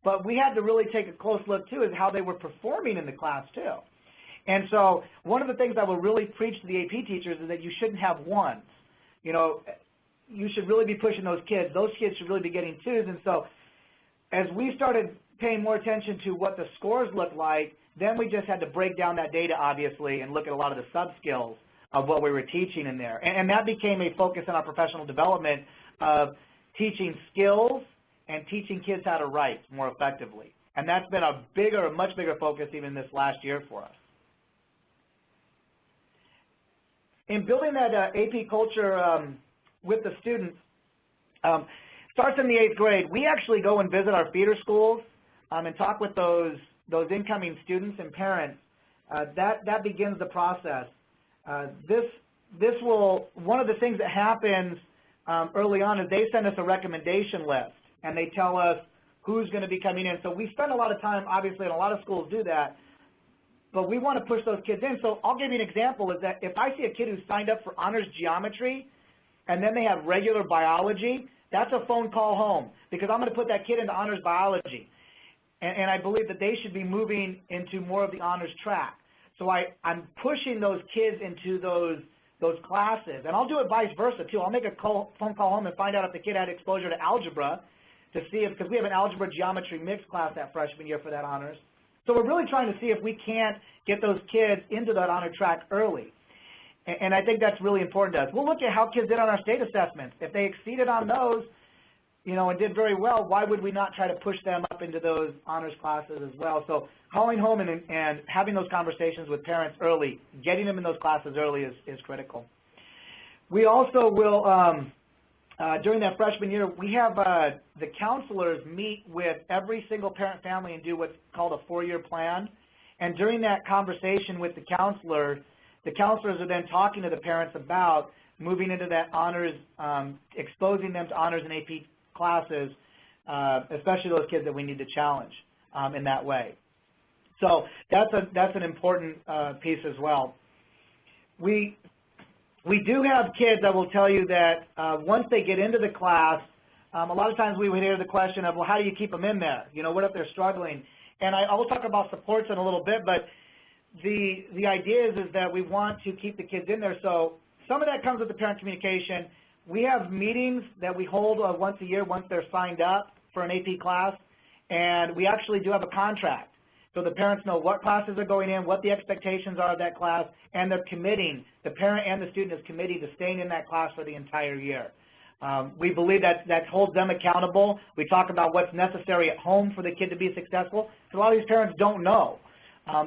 But we had to really take a close look too is how they were performing in the class too. And so one of the things I will really preach to the AP teachers is that you shouldn't have ones. You know, you should really be pushing those kids. Those kids should really be getting twos. And so as we started paying more attention to what the scores looked like, then we just had to break down that data, obviously, and look at a lot of the sub-skills of what we were teaching in there. And that became a focus in our professional development of teaching skills and teaching kids how to write more effectively. And that's been a much bigger focus even this last year for us. In building that AP culture with the students, starts in the 8th grade. We actually go and visit our feeder schools and talk with those incoming students and parents. That begins the process. One of the things that happens early on is they send us a recommendation list, and they tell us who's going to be coming in. So we spend a lot of time, obviously, and a lot of schools do that, but we want to push those kids in. So I'll give you an example, is that if I see a kid who's signed up for honors geometry and then they have regular biology, that's a phone call home, because I'm going to put that kid into honors biology. And I believe that they should be moving into more of the honors track. So I'm pushing those kids into those classes. And I'll do it vice versa, too. I'll make a phone call home and find out if the kid had exposure to algebra, to see if, because we have an algebra geometry mixed class that freshman year for that honors. So we're really trying to see if we can't get those kids into that honor track early. And I think that's really important to us. We'll look at how kids did on our state assessments. If they exceeded on those, and did very well, why would we not try to push them up into those honors classes as well? So calling home and having those conversations with parents early, getting them in those classes early is critical. We also will, during that freshman year, we have the counselors meet with every single parent family and do what's called a 4-year plan. And during that conversation with the counselors are then talking to the parents about moving into that honors, exposing them to honors and AP classes, especially those kids that we need to challenge in that way. So that's an important piece as well. We do have kids, I will tell you, that once they get into the class, a lot of times we would hear the question of, well, how do you keep them in there? You know, what if they're struggling? And I will talk about supports in a little bit, but the idea is that we want to keep the kids in there. So some of that comes with the parent communication. We have meetings that we hold once a year once they're signed up for an AP class, and we actually do have a contract. So the parents know what classes are going in, what the expectations are of that class, and they're committing, the parent and the student is committing to staying in that class for the entire year. We believe that holds them accountable. We talk about what's necessary at home for the kid to be successful. So a lot of these parents don't know.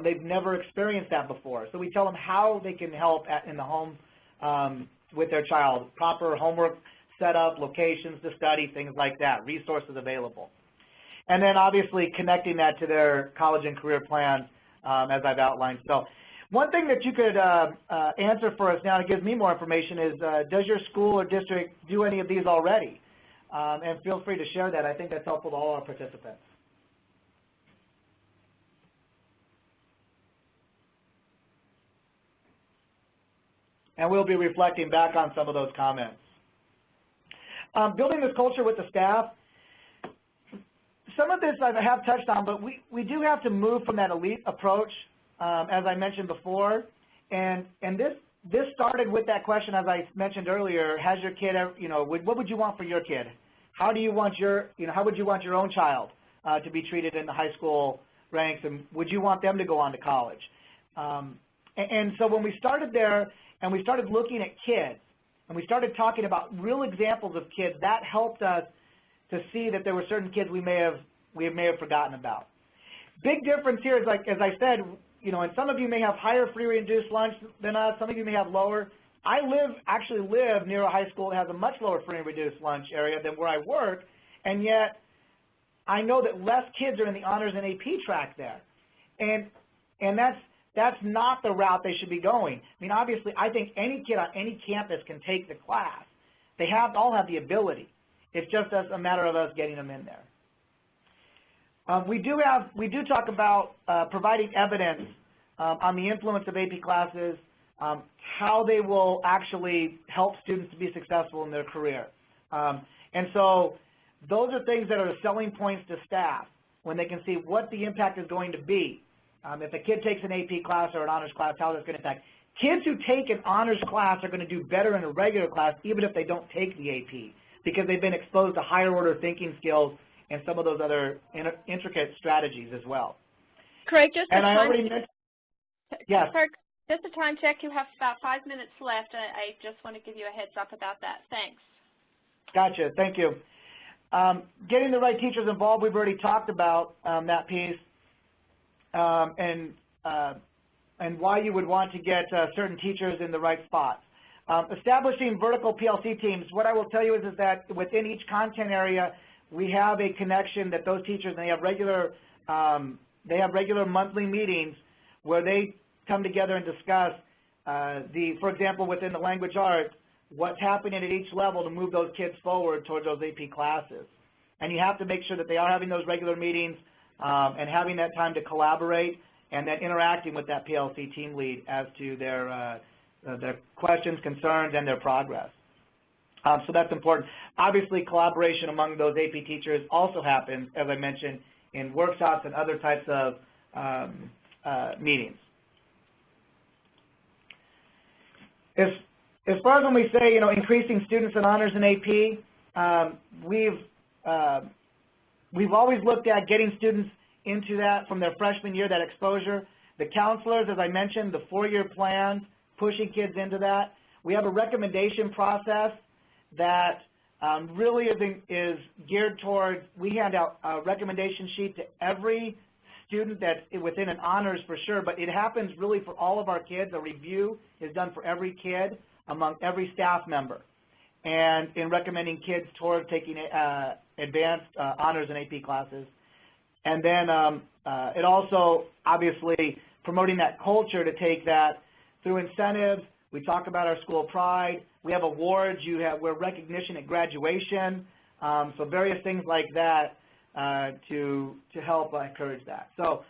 They've never experienced that before. So we tell them how they can help in the home with their child, proper homework setup, locations to study, things like that, resources available. And then obviously connecting that to their college and career plans as I've outlined. So one thing that you could answer for us now, it gives me more information, is does your school or district do any of these already? And feel free to share that. I think that's helpful to all our participants. And we'll be reflecting back on some of those comments. Building this culture with the staff. Some of this I have touched on, but we do have to move from that elite approach, as I mentioned before. And this started with that question, as I mentioned earlier, has your kid, you know, what would you want for your kid? How do you want your, you know, how would you want your own child to be treated in the high school ranks, and would you want them to go on to college? And so when we started there and we started looking at kids and we started talking about real examples of kids, that helped us to see that there were certain kids we may have forgotten about. Big difference here is, like as I said, you know, and some of you may have higher free reduced lunch than us, some of you may have lower. I actually live near a high school that has a much lower free and reduced lunch area than where I work, and yet I know that less kids are in the honors and AP track there. And that's not the route they should be going. I mean, obviously, I think any kid on any campus can take the class. They all have the ability. It's just a matter of us getting them in there. We do talk about providing evidence on the influence of AP classes, how they will actually help students to be successful in their career. And so those are things that are the selling points to staff when they can see what the impact is going to be. If a kid takes an AP class or an honors class, how that's going to impact. Kids who take an honors class are going to do better in a regular class even if they don't take the AP, because they've been exposed to higher order thinking skills and some of those other intricate strategies as well. Craig, just a time check. You have about 5 minutes left. I just want to give you a heads up about that. Thanks. Gotcha. Thank you. Getting the right teachers involved, we've already talked about that piece, and why you would want to get certain teachers in the right spots. Establishing vertical PLC teams, what I will tell you is that within each content area, we have a connection that those teachers, they have regular monthly meetings where they come together and discuss for example, within the language arts, what's happening at each level to move those kids forward towards those AP classes. And you have to make sure that they are having those regular meetings and having that time to collaborate and then interacting with that PLC team lead as to their questions, concerns, and their progress. So that's important. Obviously, collaboration among those AP teachers also happens, as I mentioned, in workshops and other types of meetings. As far as when we say, you know, increasing students in honors and AP, we've always looked at getting students into that from their freshman year, that exposure. The counselors, as I mentioned, the 4-year plans, pushing kids into that. We have a recommendation process that really is geared towards, we hand out a recommendation sheet to every student that's within an honors for sure, but it happens really for all of our kids. A review is done for every kid among every staff member, and in recommending kids towards taking advanced honors and AP classes. And then it also, obviously, promoting that culture to take that through incentives. We talk about our school pride. We have awards. We're recognition at graduation. So various things like that to help encourage that. So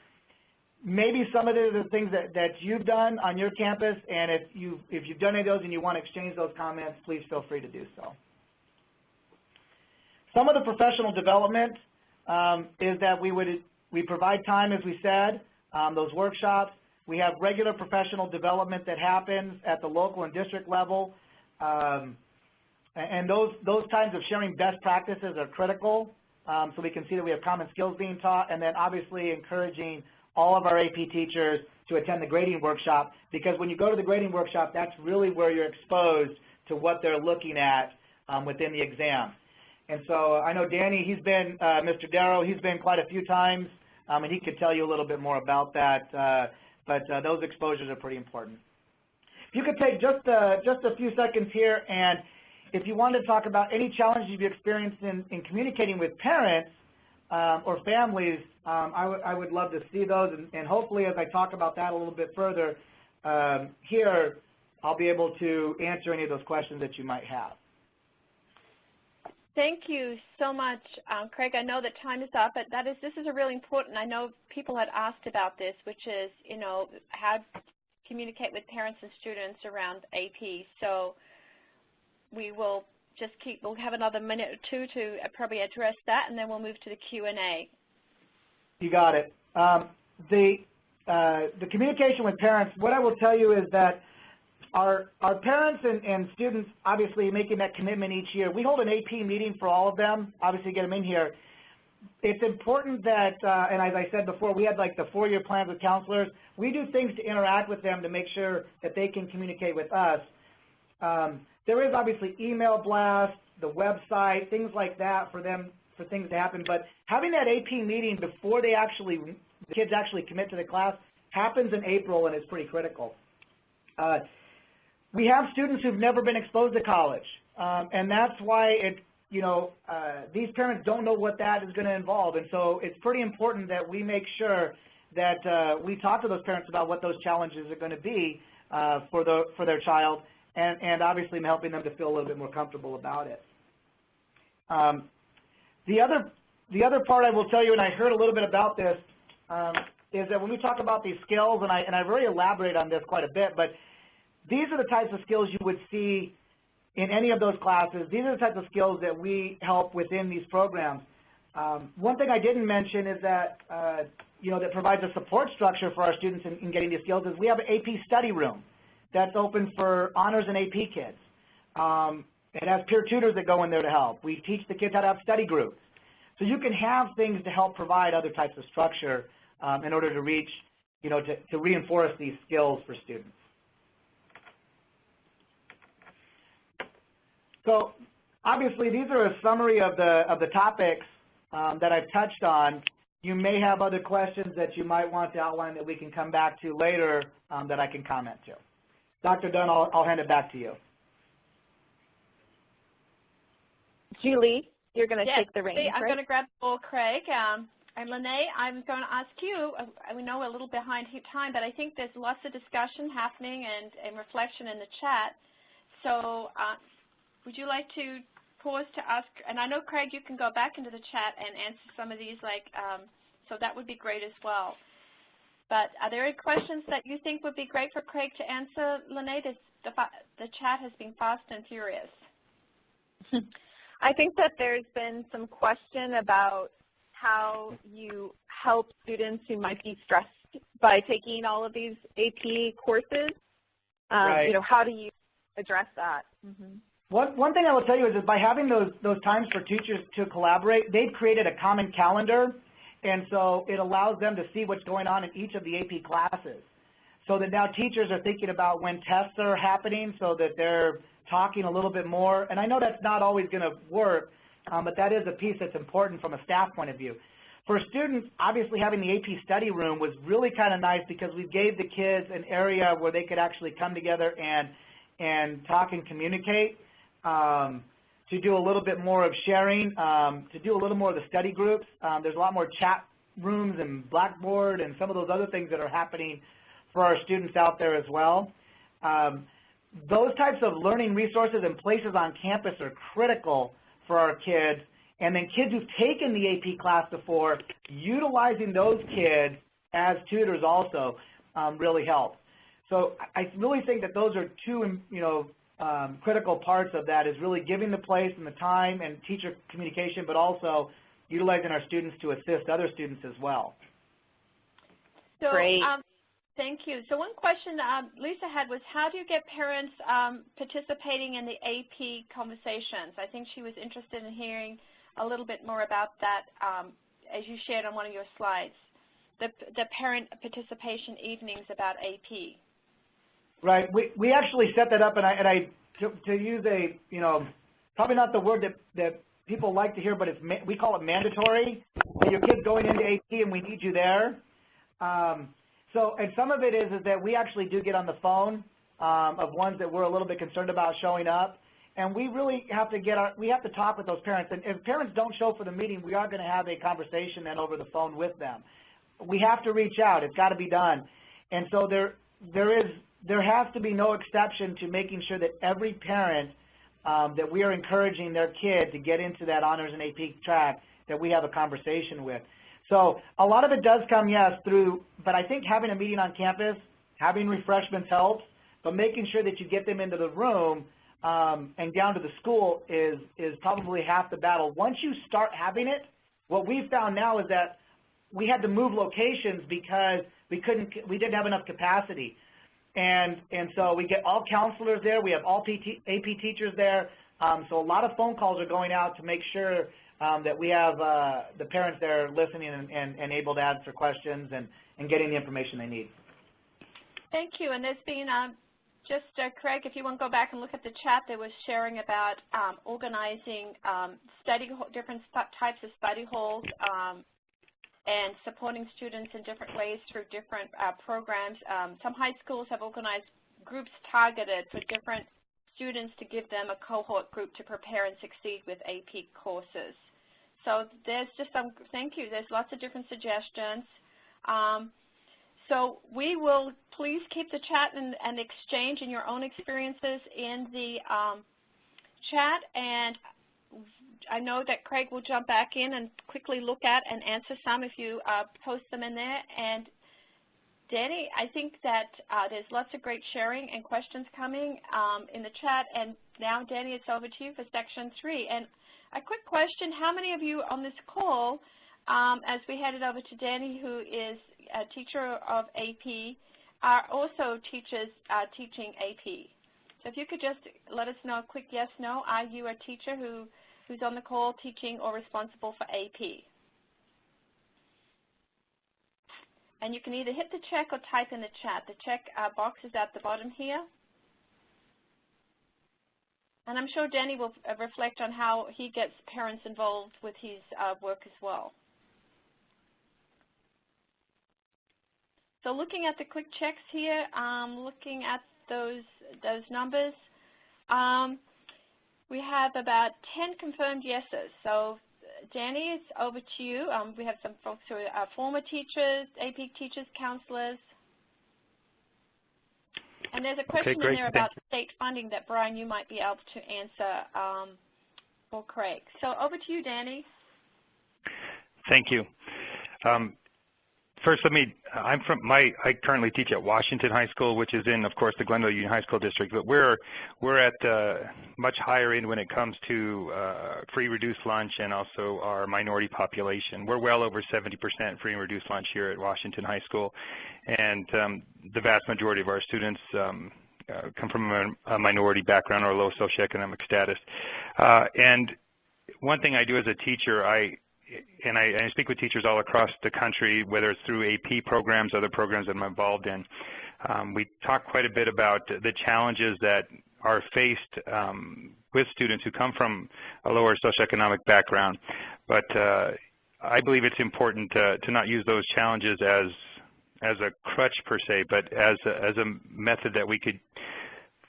maybe some of the things that you've done on your campus, and if you've done any of those and you want to exchange those comments, please feel free to do so. Some of the professional development is that we provide time, as we said, those workshops. We have regular professional development that happens at the local and district level. And those times of sharing best practices are critical, so we can see that we have common skills being taught, and then obviously encouraging all of our AP teachers to attend the grading workshop, because when you go to the grading workshop, that's really where you're exposed to what they're looking at within the exam. And so I know Danny, he's been, Mr. Darrow, he's been quite a few times, and he could tell you a little bit more about that, but those exposures are pretty important. If you could take just a few seconds here, and if you wanted to talk about any challenges you've experienced in communicating with parents or families, I would love to see those, and hopefully as I talk about that a little bit further here, I'll be able to answer any of those questions that you might have. Thank you so much, Craig. I know that time is up, but this is a really important. I know people had asked about this, which is, you know, how to communicate with parents and students around AP. So we will just we'll have another minute or two to probably address that, and then we'll move to the Q&A. You got it. The communication with parents, what I will tell you is that our parents and students, obviously making that commitment each year, we hold an AP meeting for all of them, obviously get them in here. It's important that, and as I said before, we had like the 4-year plans with counselors. We do things to interact with them to make sure that they can communicate with us. There is obviously email blasts, the website, things like that for things to happen, but having that AP meeting before the kids actually commit to the class happens in April, and it's pretty critical. We have students who've never been exposed to college, and that's why these parents don't know what that is going to involve, and so it's pretty important that we make sure that we talk to those parents about what those challenges are going to be for their child, and obviously helping them to feel a little bit more comfortable about it. The other part I will tell you, and I heard a little bit about this, is that when we talk about these skills, and I've already elaborated on this quite a bit, but these are the types of skills you would see in any of those classes. These are the types of skills that we help within these programs. One thing I didn't mention is that, that provides a support structure for our students in getting these skills is we have an AP study room that's open for honors and AP kids. It has peer tutors that go in there to help. We teach the kids how to have study groups. So you can have things to help provide other types of structure in order to reach, to reinforce these skills for students. So obviously these are a summary of the topics that I've touched on. You may have other questions that you might want to outline that we can come back to later that I can comment to. Dr. Dunn, I'll hand it back to you. Julie, you're going to take the reins. I'm going to grab the ball, Craig. And Lene, I'm going to ask you, we know we're a little behind time, but I think there's lots of discussion happening and reflection in the chat. So would you like to pause to ask, and I know, Craig, you can go back into the chat and answer some of these, so that would be great as well. But are there any questions that you think would be great for Craig to answer, Lene? The chat has been fast and furious. I think that there's been some question about how you help students who might be stressed by taking all of these AP courses. Right. How do you address that? Mm-hmm. One thing I will tell you is that by having those times for teachers to collaborate, they've created a common calendar, and so it allows them to see what's going on in each of the AP classes. So that now teachers are thinking about when tests are happening so that they're talking a little bit more. And I know that's not always going to work, but that is a piece that's important from a staff point of view. For students, obviously having the AP study room was really kind of nice because we gave the kids an area where they could actually come together and talk and communicate, to do a little bit more of sharing, to do a little more of the study groups. There's a lot more chat rooms and Blackboard and some of those other things that are happening for our students out there as well. Those types of learning resources and places on campus are critical for our kids. And then kids who've taken the AP class before, utilizing those kids as tutors also really helps. So I really think that those are two, critical parts of that is really giving the place and the time and teacher communication, but also utilizing our students to assist other students as well. So, Great. Thank you. So one question Lisa had was, how do you get parents participating in the AP conversations? I think she was interested in hearing a little bit more about that as you shared on one of your slides, the parent participation evenings about AP. Right. We actually set that up, and I to use a, probably not the word that people like to hear, but we call it mandatory. Your kid's going into AP and we need you there. And some of it is that we actually do get on the phone of ones that we're a little bit concerned about showing up, and we really have to we have to talk with those parents. And if parents don't show for the meeting, we are going to have a conversation then over the phone with them. We have to reach out. It's got to be done. And so there has to be no exception to making sure that every parent that we are encouraging their kid to get into that honors and AP track, that we have a conversation with. So a lot of it does come, yes, but I think having a meeting on campus, having refreshments helps, but making sure that you get them into the room and down to the school is probably half the battle. Once you start having it, what we've found now is that we had to move locations because we didn't have enough capacity. And so we get all counselors there, we have all AP teachers there, so a lot of phone calls are going out to make sure that we have the parents there listening and able to answer questions and getting the information they need. Thank you. And there's been Craig, if you want to go back and look at the chat, there was sharing about organizing different types of study halls and supporting students in different ways through different programs. Some high schools have organized groups targeted for different students to give them a cohort group to prepare and succeed with AP courses. So there's just thank you. There's lots of different suggestions. So we will please keep the chat and exchange in your own experiences in the chat, and I know that Craig will jump back in and quickly look at and answer some if you post them in there. And Danny, I think that there's lots of great sharing and questions coming in the chat. And now, Danny, it's over to you for Section 3. And a quick question, how many of you on this call, as we head it over to Danny, who is a teacher of AP, are also teachers teaching AP? So if you could just let us know a quick yes, no. Are you a teacher who's on the call teaching or responsible for AP? And you can either hit the check or type in the chat. The check box is at the bottom here. And I'm sure Danny will reflect on how he gets parents involved with his work as well. So looking at the quick checks here, looking at those numbers, we have about 10 confirmed yeses. So Danny, it's over to you. We have some folks who are former teachers, AP teachers, counselors. And there's a question in there about state funding that, Brian, you might be able to answer for Craig. So over to you, Danny. Thank you. First, I currently teach at Washington High School, which is in, of course, the Glendale Union High School District, but we're at much higher end when it comes to free reduced lunch and also our minority population. We're well over 70% free and reduced lunch here at Washington High School, and the vast majority of our students come from a minority background or low socioeconomic status. And one thing I do as a teacher, I speak with teachers all across the country, whether it's through AP programs, other programs that I'm involved in. We talk quite a bit about the challenges that are faced with students who come from a lower socioeconomic background. But I believe it's important to not use those challenges as a crutch per se, but as a method that we could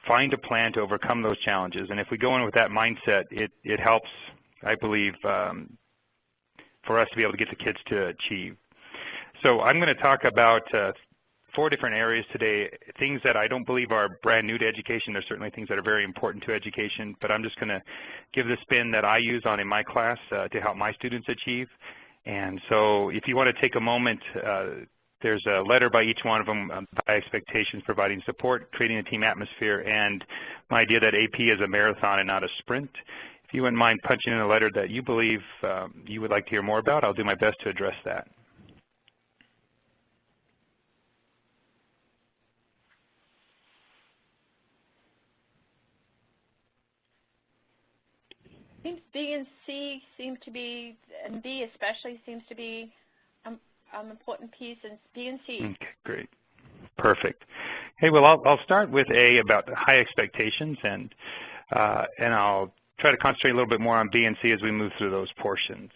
find a plan to overcome those challenges. And if we go in with that mindset, it helps, I believe, for us to be able to get the kids to achieve. So I'm going to talk about 4 different areas today, things that I don't believe are brand new to education. There's certainly things that are very important to education, but I'm just going to give the spin that I use on in my class to help my students achieve. And so if you want to take a moment There's a letter by each one of them, by expectations, providing support, creating a team atmosphere, and my idea that AP is a marathon and not a sprint. If you wouldn't mind punching in a letter that you believe you would like to hear more about, I'll do my best to address that. I think B and C seem to be, and B especially seems to be an important piece, and B and C. Okay, great. Perfect. Hey, well, I'll start with A, about high expectations, and I'll try to concentrate a little bit more on B and C as we move through those portions.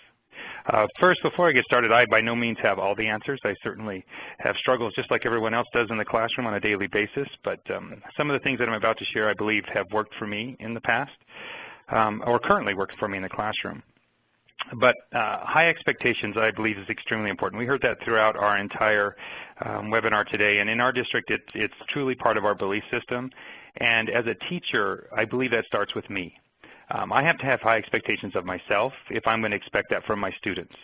First, before I get started, I by no means have all the answers. I certainly have struggles just like everyone else does in the classroom on a daily basis, but some of the things that I'm about to share I believe have worked for me in the past, or currently work for me in the classroom. But high expectations, I believe, is extremely important. We heard that throughout our entire webinar today, and in our district, it's truly part of our belief system. And as a teacher, I believe that starts with me. I have to have high expectations of myself if I'm going to expect that from my students.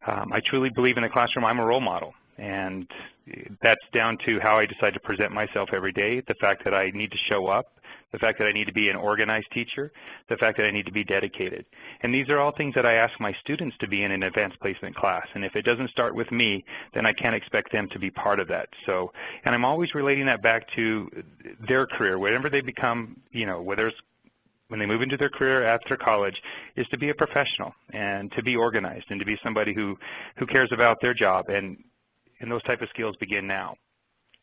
I truly believe in the classroom I'm a role model, and that's down to how I decide to present myself every day, the fact that I need to show up, the fact that I need to be an organized teacher, the fact that I need to be dedicated. And these are all things that I ask my students to be in an advanced placement class. And if it doesn't start with me, then I can't expect them to be part of that. So, and I'm always relating that back to their career, whatever they become, you know, whether it's when they move into their career after college, is to be a professional and to be organized and to be somebody who cares about their job. And those type of skills begin now.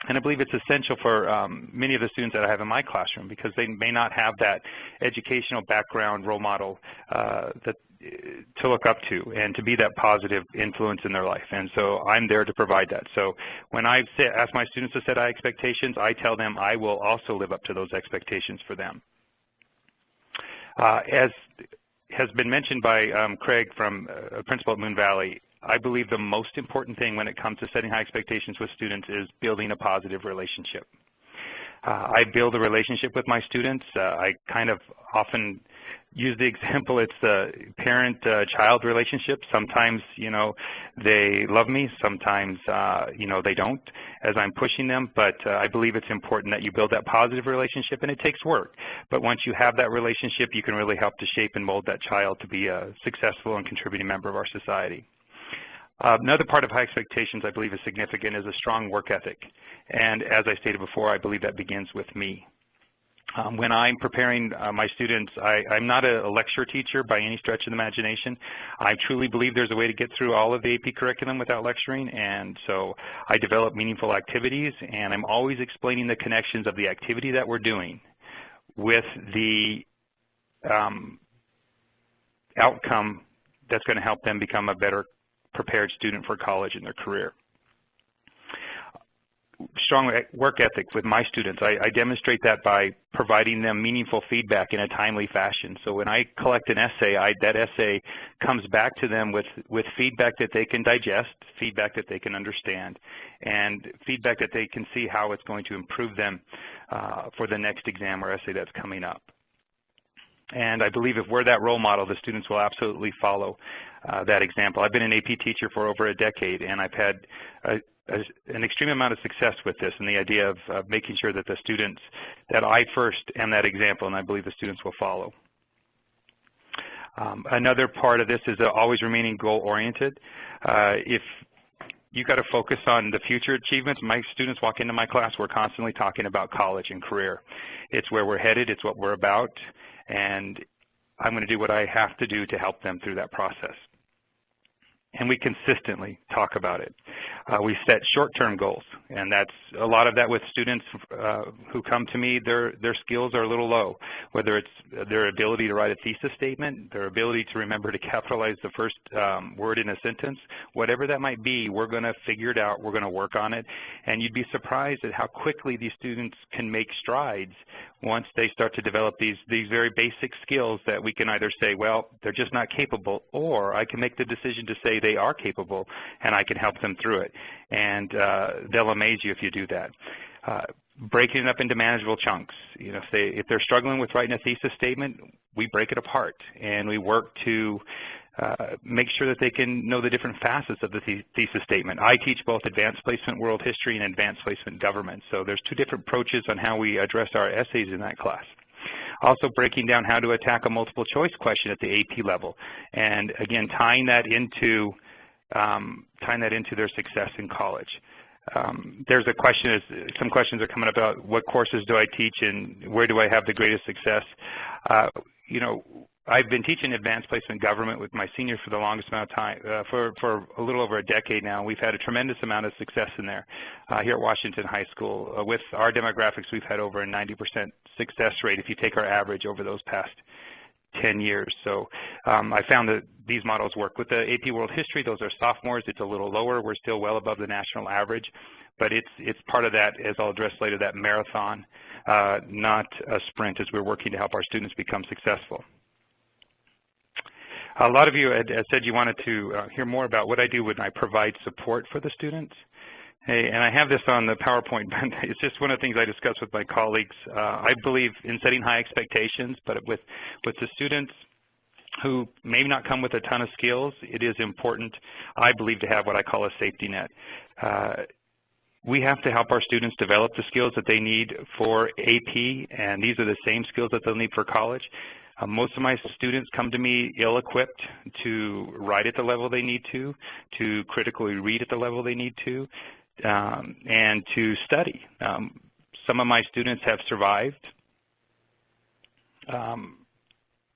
And I believe it's essential for many of the students that I have in my classroom because they may not have that educational background role model to look up to and to be that positive influence in their life. And so I'm there to provide that. So when I ask my students to set high expectations, I tell them I will also live up to those expectations for them. As has been mentioned by Craig from principal at Moon Valley, I believe the most important thing when it comes to setting high expectations with students is building a positive relationship. I build a relationship with my students. I kind of often use the example, it's the parent-child relationship. Sometimes, you know, they love me. Sometimes, you know, they don't as I'm pushing them. But I believe it's important that you build that positive relationship, and it takes work. But once you have that relationship, you can really help to shape and mold that child to be a successful and contributing member of our society. Another part of high expectations I believe is significant is a strong work ethic. And as I stated before, I believe that begins with me. When I'm preparing my students, I'm not a lecture teacher by any stretch of the imagination. I truly believe there's a way to get through all of the AP curriculum without lecturing, and so I develop meaningful activities, and I'm always explaining the connections of the activity that we're doing with the outcome that's going to help them become a better prepared student for college and their career. Strong work ethic with my students. I demonstrate that by providing them meaningful feedback in a timely fashion. So when I collect an essay, that essay comes back to them with feedback that they can digest, feedback that they can understand, and feedback that they can see how it's going to improve them for the next exam or essay that's coming up. And I believe if we're that role model, the students will absolutely follow that example. I've been an AP teacher for over a decade, and I've had an extreme amount of success with this and the idea of making sure that the students, that I first am that example, and I believe the students will follow. Another part of this is always remaining goal-oriented. If you got to focus on the future achievements. My students walk into my class, we're constantly talking about college and career. It's where we're headed, it's what we're about, and I'm going to do what I have to do to help them through that process. And we consistently talk about it. We set short-term goals, and that's a lot of that with students who come to me. Their skills are a little low, whether it's their ability to write a thesis statement, their ability to remember to capitalize the first word in a sentence, whatever that might be, we're going to figure it out, we're going to work on it, and you'd be surprised at how quickly these students can make strides once they start to develop these very basic skills that we can either say, well, they're just not capable, or I can make the decision to say they are capable and I can help them through it. And they'll amaze you if you do that. Breaking it up into manageable chunks. You know, if they're struggling with writing a thesis statement, we break it apart and we work to make sure that they can know the different facets of the thesis statement. I teach both advanced placement world history and advanced placement government, so there's two different approaches on how we address our essays in that class. Also breaking down how to attack a multiple choice question at the AP level, and again tying that into their success in college. There's a question, some questions are coming up about what courses do I teach and where do I have the greatest success. You know, I've been teaching advanced placement government with my seniors for the longest amount of time, for a little over a decade now. We've had a tremendous amount of success in there here at Washington High School. With our demographics, we've had over a 90% success rate if you take our average over those past 10 years. So I found that these models work. With the AP World History, those are sophomores. It's a little lower. We're still well above the national average, but it's part of that, as I'll address later, that marathon, not a sprint, as we're working to help our students become successful. A lot of you had said you wanted to hear more about what I do when I provide support for the students. Hey, and I have this on the PowerPoint, but it's just one of the things I discuss with my colleagues. I believe in setting high expectations, but with the students who may not come with a ton of skills, it is important, I believe, to have what I call a safety net. We have to help our students develop the skills that they need for AP, and these are the same skills that they'll need for college. Most of my students come to me ill-equipped to write at the level they need to critically read at the level they need to, and to study. Some of my students have survived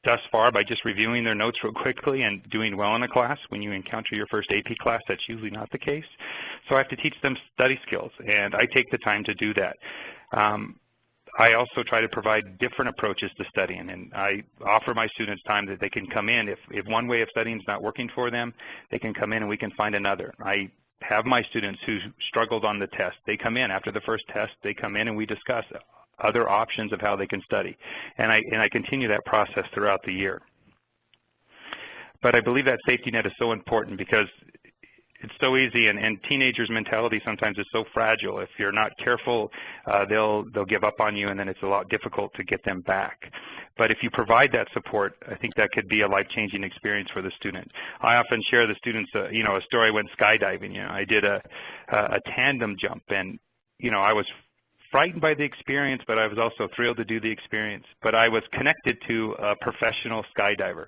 thus far by just reviewing their notes real quickly and doing well in a class. When you encounter your first AP class, that's usually not the case. So I have to teach them study skills, and I take the time to do that. I also try to provide different approaches to studying, and I offer my students time that they can come in. If one way of studying is not working for them, they can come in and we can find another. I have my students who struggled on the test. They come in after the first test, they come in and we discuss other options of how they can study. And I continue that process throughout the year. But I believe that safety net is so important because it's so easy, and teenagers' mentality sometimes is so fragile. If you're not careful, they'll give up on you, and then it's a lot difficult to get them back. But if you provide that support, I think that could be a life-changing experience for the student. I often share the students, you know, a story. I went skydiving. You know, I did a tandem jump, and you know, I was frightened by the experience, but I was also thrilled to do the experience. But I was connected to a professional skydiver.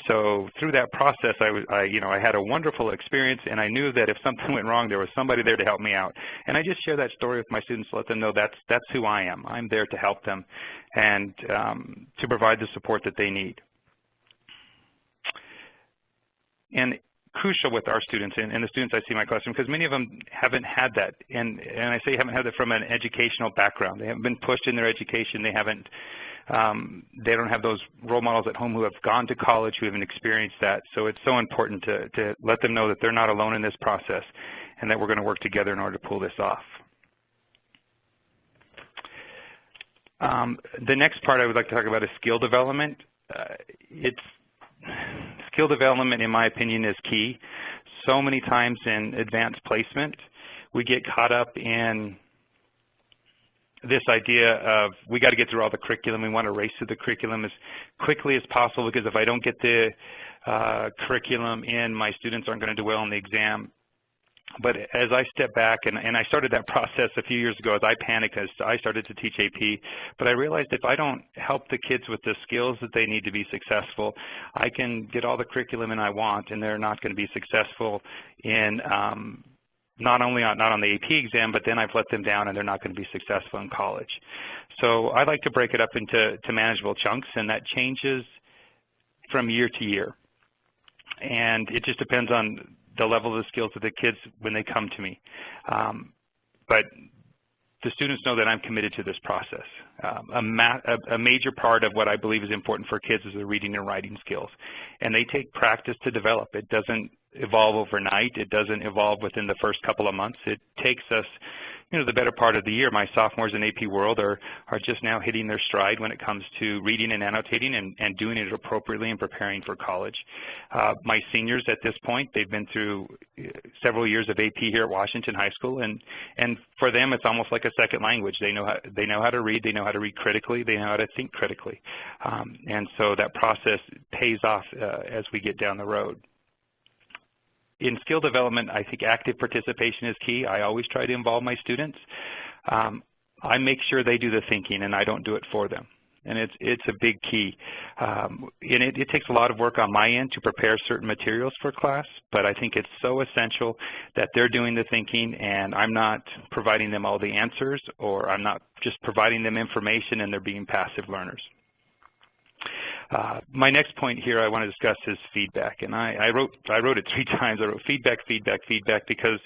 So through that process, I had a wonderful experience, and I knew that if something went wrong, there was somebody there to help me out. And I just share that story with my students to let them know that's who I am. I'm there to help them and to provide the support that they need. And crucial with our students and the students I see in my classroom, because many of them haven't had that, and I say haven't had it from an educational background. They haven't been pushed in their education. They don't have those role models at home who have gone to college, who haven't experienced that. So it's so important to let them know that they're not alone in this process and that we're going to work together in order to pull this off. The next part I would like to talk about is skill development. Skill development, in my opinion, is key. So many times in advanced placement, we get caught up in this idea of we got to get through all the curriculum. We want to race through the curriculum as quickly as possible, because if I don't get the curriculum in, my students aren't going to do well on the exam. But as I step back, and I started that process a few years ago as I panicked as I started to teach AP, but I realized if I don't help the kids with the skills that they need to be successful, I can get all the curriculum in I want, and they're not going to be successful in not on the AP exam, but then I've let them down and they're not going to be successful in college. So I like to break it up into manageable chunks, and that changes from year to year. And it just depends on the level of the skills of the kids when they come to me. But the students know that I'm committed to this process. A major part of what I believe is important for kids is the reading and writing skills. And they take practice to develop. It doesn't evolve overnight. It doesn't evolve within the first couple of months. It takes us, the better part of the year. My sophomores in AP World are just now hitting their stride when it comes to reading and annotating and doing it appropriately and preparing for college. My seniors at this point, they've been through several years of AP here at Washington High School, and for them it's almost like a second language. They know how to read, they know how to read critically, they know how to think critically. And so that process pays off as we get down the road. In skill development, I think active participation is key. I always try to involve my students. I make sure they do the thinking and I don't do it for them. And it's a big key. And it takes a lot of work on my end to prepare certain materials for class, but I think it's so essential that they're doing the thinking and I'm not providing them all the answers, or I'm not just providing them information and they're being passive learners. My next point here I want to discuss is feedback, and I wrote it 3 times. I wrote feedback, feedback, feedback, because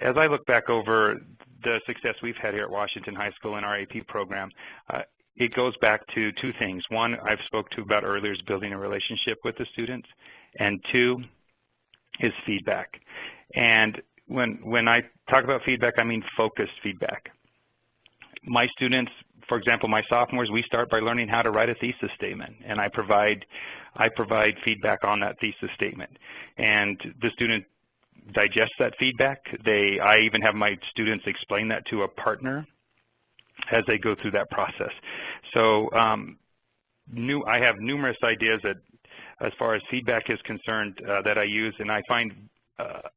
as I look back over the success we've had here at Washington High School in our AP program, it goes back to 2 things. One, I've spoke to about earlier, is building a relationship with the students, and 2 is feedback. And when I talk about feedback, I mean focused feedback. My students, for example, my sophomores, we start by learning how to write a thesis statement, and I provide feedback on that thesis statement. And the student digests that feedback. I even have my students explain that to a partner as they go through that process. So I have numerous ideas that, as far as feedback is concerned, that I use, and I find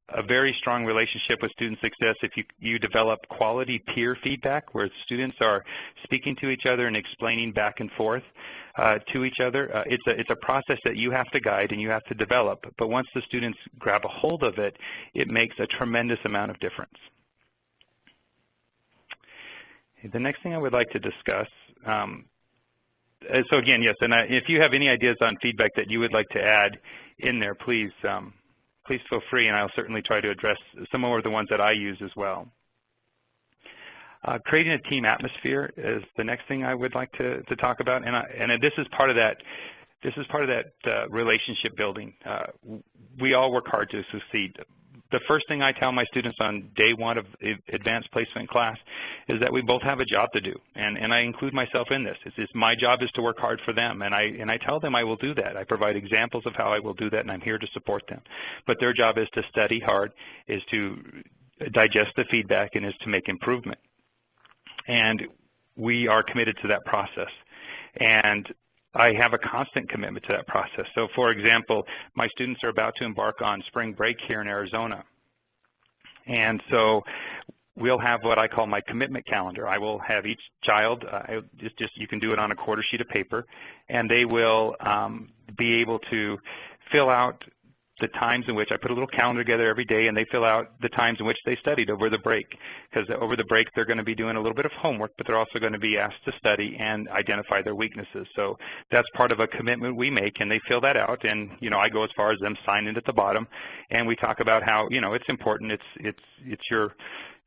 a very strong relationship with student success if you develop quality peer feedback where students are speaking to each other and explaining back and forth to each other. It's a process that you have to guide and you have to develop, but once the students grab a hold of it, it makes a tremendous amount of difference. The next thing I would like to discuss, so again, yes, and if you have any ideas on feedback that you would like to add in there, please feel free, and I'll certainly try to address some more of the ones that I use as well. Creating a team atmosphere is the next thing I would like to talk about, and this is part of that. This is part of that relationship building. We all work hard to succeed. The first thing I tell my students on day 1 of advanced placement class is that we both have a job to do, and I include myself in this. My job is to work hard for them, and I tell them I will do that. I provide examples of how I will do that, and I'm here to support them. But their job is to study hard, is to digest the feedback, and is to make improvement. And we are committed to that process. And I have a constant commitment to that process. So, for example, my students are about to embark on spring break here in Arizona. And so we'll have what I call my commitment calendar. I will have each child, you can do it on a quarter sheet of paper, and they will be able to fill out the times in which I put a little calendar together every day, and they fill out the times in which they studied over the break. Because over the break, they're going to be doing a little bit of homework, but they're also going to be asked to study and identify their weaknesses. So that's part of a commitment we make, and they fill that out. And I go as far as them signing at the bottom, and we talk about how it's important. It's your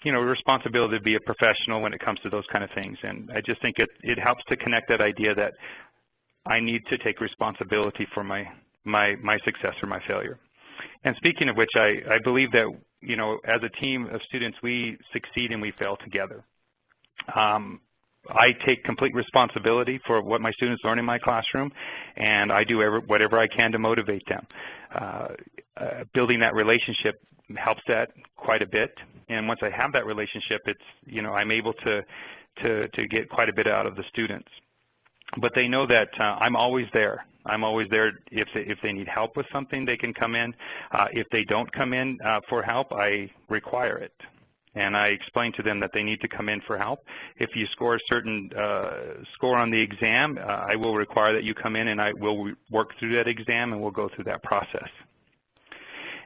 responsibility to be a professional when it comes to those kind of things. And I just think it helps to connect that idea that I need to take responsibility for my success or my failure. And speaking of which, I believe that, as a team of students, we succeed and we fail together. I take complete responsibility for what my students learn in my classroom, and I do whatever I can to motivate them. Building that relationship helps that quite a bit, and once I have that relationship, I'm able to get quite a bit out of the students. But they know that I'm always there. I'm always there. If they need help with something, they can come in. If they don't come in for help, I require it. And I explain to them that they need to come in for help. If you score a certain score on the exam, I will require that you come in, and I will work through that exam, and we'll go through that process.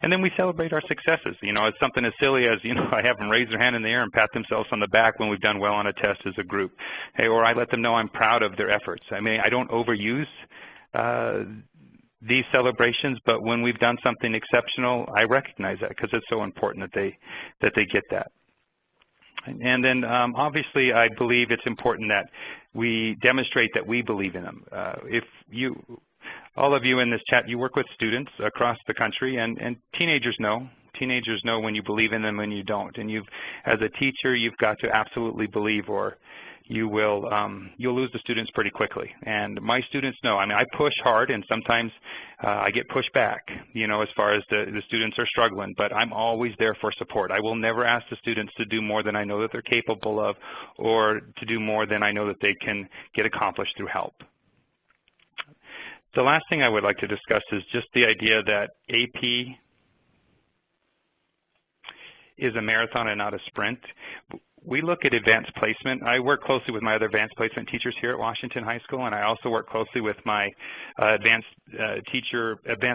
And then we celebrate our successes. It's something as silly as, I have them raise their hand in the air and pat themselves on the back when we've done well on a test as a group. Hey, or I let them know I'm proud of their efforts. I mean, I don't overuse these celebrations, but when we've done something exceptional, I recognize that because it's so important that they get that. And then obviously I believe it's important that we demonstrate that we believe in them. All of you in this chat, you work with students across the country, and teenagers know teenagers know when you believe in them and you don't. And as a teacher, you've got to absolutely believe, or you will you'll lose the students pretty quickly. And my students know. I mean, I push hard, and sometimes I get pushed back, you know, as far as the students are struggling. But I'm always there for support. I will never ask the students to do more than I know that they're capable of, or to do more than I know that they can get accomplished through help. The last thing I would like to discuss is just the idea that AP is a marathon and not a sprint. We look at advanced placement. I work closely with my other advanced placement teachers here at Washington High School, and I also work closely with my advanced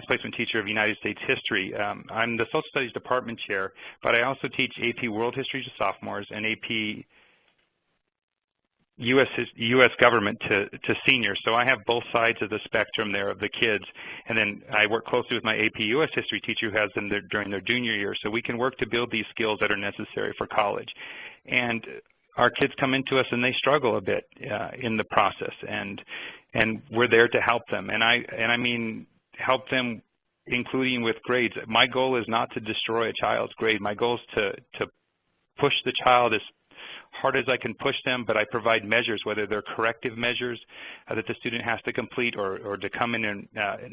placement teacher of United States history. I'm the social studies department chair, but I also teach AP World History to sophomores and AP U.S. government to seniors. So I have both sides of the spectrum there of the kids. And then I work closely with my AP U.S. history teacher who has them during their junior year. So we can work to build these skills that are necessary for college. And our kids come into us and they struggle a bit in the process. And we're there to help them. And I mean help them including with grades. My goal is not to destroy a child's grade. My goal is to push the child as hard as I can push them, but I provide measures, whether they're corrective measures that the student has to complete or to come in and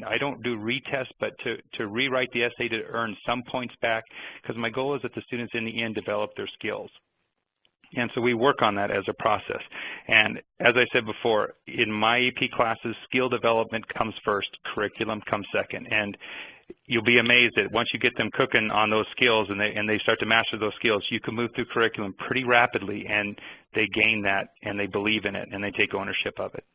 I don't do retests, but to rewrite the essay to earn some points back, because my goal is that the students in the end develop their skills. And so we work on that as a process. And as I said before, in my AP classes, skill development comes first, curriculum comes second. And you'll be amazed that once you get them cooking on those skills and they start to master those skills, you can move through curriculum pretty rapidly, and they gain that and they believe in it and they take ownership of it.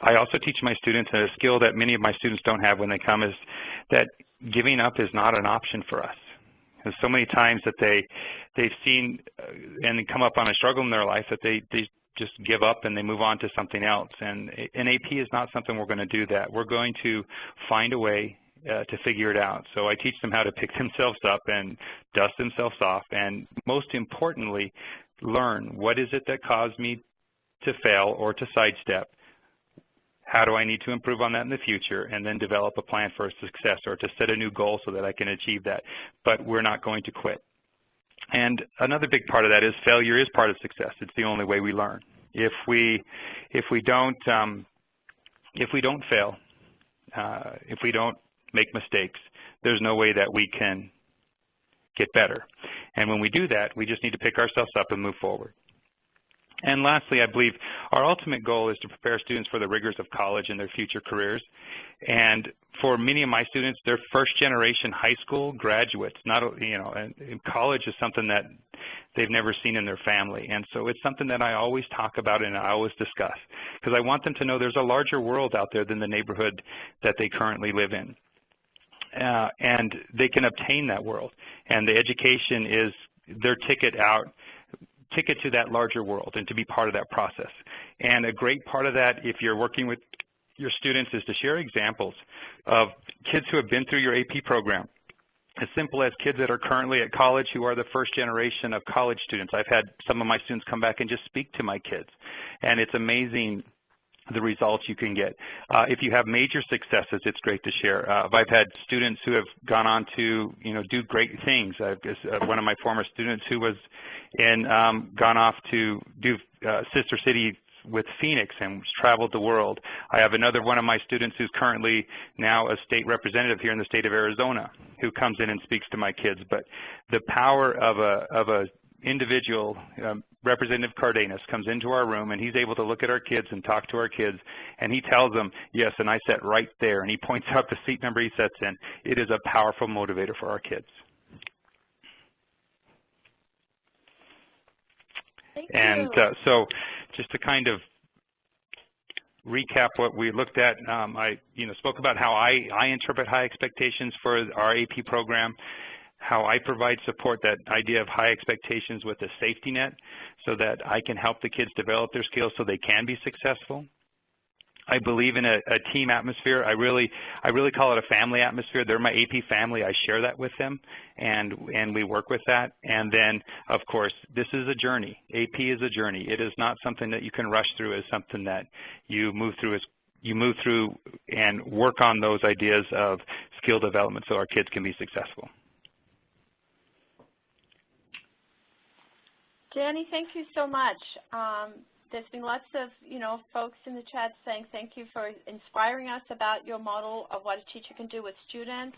I also teach my students, and a skill that many of my students don't have when they come, is that giving up is not an option for us. There's so many times that they've seen and come up on a struggle in their life that they just give up and they move on to something else. And AP is not something we're going to do that. We're going to find a way to figure it out. So I teach them how to pick themselves up and dust themselves off, and most importantly, learn what is it that caused me to fail or to sidestep. How do I need to improve on that in the future, and then develop a plan for success, or to set a new goal so that I can achieve that. But we're not going to quit. And another big part of that is failure is part of success. It's the only way we learn. If we don't fail, if we don't make mistakes, there's no way that we can get better. And when we do that, we just need to pick ourselves up and move forward. And lastly, I believe our ultimate goal is to prepare students for the rigors of college and their future careers. And for many of my students, they're first-generation high school graduates. And college is something that they've never seen in their family. And so it's something that I always talk about and I always discuss, because I want them to know there's a larger world out there than the neighborhood that they currently live in. And they can obtain that world. And the education is their ticket to that larger world and to be part of that process. And a great part of that, if you're working with your students, is to share examples of kids who have been through your AP program. As simple as kids that are currently at college who are the first generation of college students. I've had some of my students come back and just speak to my kids, and it's amazing the results you can get. If you have major successes, it's great to share. I've had students who have gone on to, do great things. One of my former students who was gone off to do sister cities with Phoenix and traveled the world. I have another one of my students who's currently now a state representative here in the state of Arizona, who comes in and speaks to my kids. But the power of a individual, Representative Cardenas, comes into our room and he's able to look at our kids and talk to our kids, and he tells them, yes, and I sat right there, and he points out the seat number he sits in. It is a powerful motivator for our kids. And so just to kind of recap what we looked at, I spoke about how I interpret high expectations for our AP program, how I provide support, that idea of high expectations with a safety net so that I can help the kids develop their skills so they can be successful. I believe in a team atmosphere. I really call it a family atmosphere. They're my AP family. I share that with them, and we work with that. And then, of course, this is a journey. AP is a journey. It is not something that you can rush through. It's something that you move through as you move through and work on those ideas of skill development so our kids can be successful. Danny, thank you so much. There's been lots of, folks in the chat saying thank you for inspiring us about your model of what a teacher can do with students.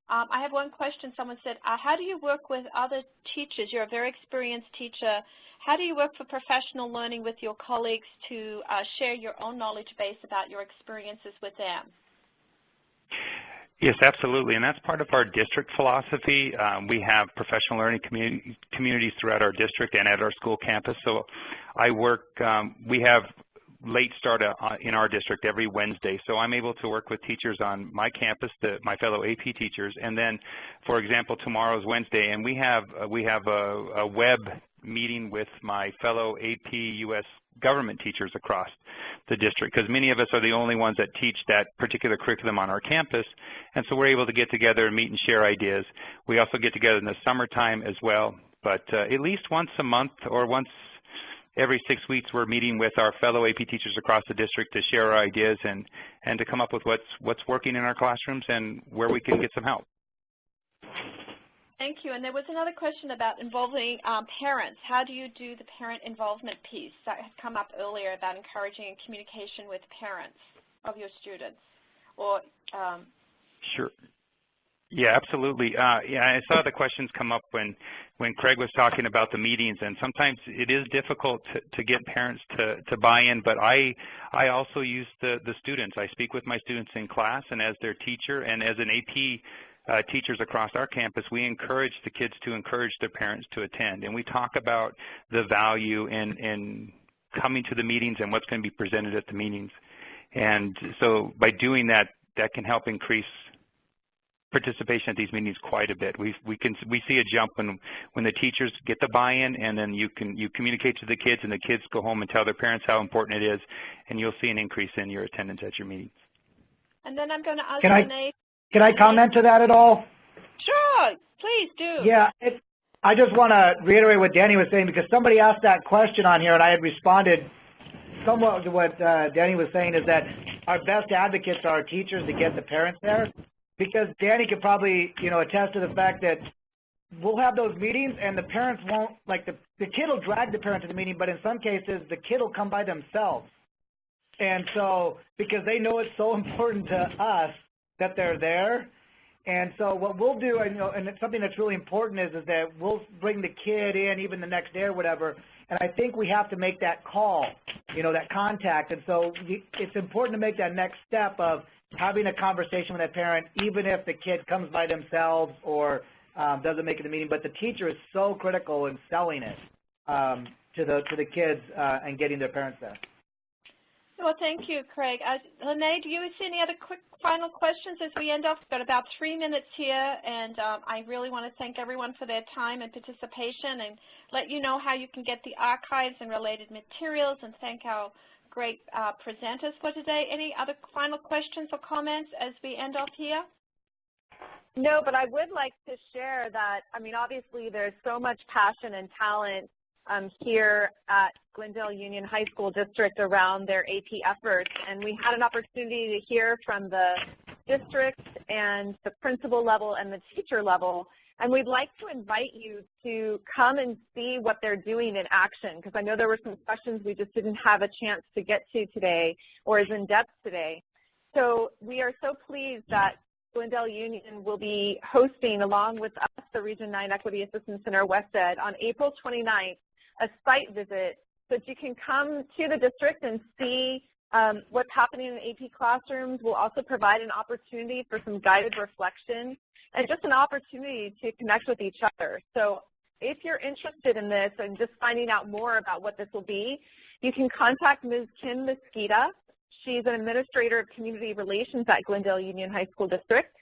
I have one question. Someone said, how do you work with other teachers? You're a very experienced teacher. How do you work for professional learning with your colleagues to share your own knowledge base about your experiences with them? Yes, absolutely, and that's part of our district philosophy. We have professional learning communities throughout our district and at our school campus. So I work, we have late start in our district every Wednesday. So I'm able to work with teachers on my campus, my fellow AP teachers, and then, for example, tomorrow's Wednesday, and we have a web meeting with my fellow AP U.S. government teachers across the district, because many of us are the only ones that teach that particular curriculum on our campus, and so we're able to get together and meet and share ideas. We also get together in the summertime as well, but at least once a month or once every 6 weeks we're meeting with our fellow AP teachers across the district to share our ideas and to come up with what's working in our classrooms and where we can get some help. Thank you. And there was another question about involving parents. How do you do the parent involvement piece that had come up earlier about encouraging communication with parents of your students? Or Sure. Yeah, absolutely. Yeah, I saw the questions come up when Craig was talking about the meetings, and sometimes it is difficult to get parents to buy in, but I also use the students. I speak with my students in class and as their teacher, and as an AP teachers across our campus, we encourage the kids to encourage their parents to attend, and we talk about the value in coming to the meetings and what's going to be presented at the meetings. And so by doing that, that can help increase participation at these meetings quite a bit. We see a jump when the teachers get the buy-in, and then you communicate to the kids, and the kids go home and tell their parents how important it is, and you'll see an increase in your attendance at your meetings. And then I'm going to ask Renee. Can I comment to that at all? Sure, please do. Yeah, I just want to reiterate what Danny was saying, because somebody asked that question on here, and I had responded somewhat to what Danny was saying, is that our best advocates are our teachers to get the parents there, because Danny could probably, attest to the fact that we'll have those meetings and the parents won't, like the kid will drag the parent to the meeting, but in some cases the kid will come by themselves. And so, because they know it's so important to us that they're there. And so what we'll do, and it's something that's really important is that we'll bring the kid in even the next day or whatever, and I think we have to make that call, that contact. And so it's important to make that next step of having a conversation with that parent, even if the kid comes by themselves or doesn't make it to the meeting. But the teacher is so critical in selling it to the kids and getting their parents there. Well, thank you, Craig. Renee, do you see any other quick final questions as we end off? We've got about 3 minutes here, and I really want to thank everyone for their time and participation and let you know how you can get the archives and related materials, and thank our great presenters for today. Any other final questions or comments as we end off here? No, but I would like to share that, obviously there's so much passion and talent here at Glendale Union High School District around their AP efforts, and we had an opportunity to hear from the district and the principal level and the teacher level, and we'd like to invite you to come and see what they're doing in action, because I know there were some questions we just didn't have a chance to get to today or as in depth today. So we are so pleased that Glendale Union will be hosting, along with us, the Region 9 Equity Assistance Center West Ed, on April 29th, a site visit so that you can come to the district and see what's happening in AP classrooms. We'll also provide an opportunity for some guided reflection and just an opportunity to connect with each other. So if you're interested in this and just finding out more about what this will be, you can contact Ms. Kim Mesquita. She's an administrator of community relations at Glendale Union High School District,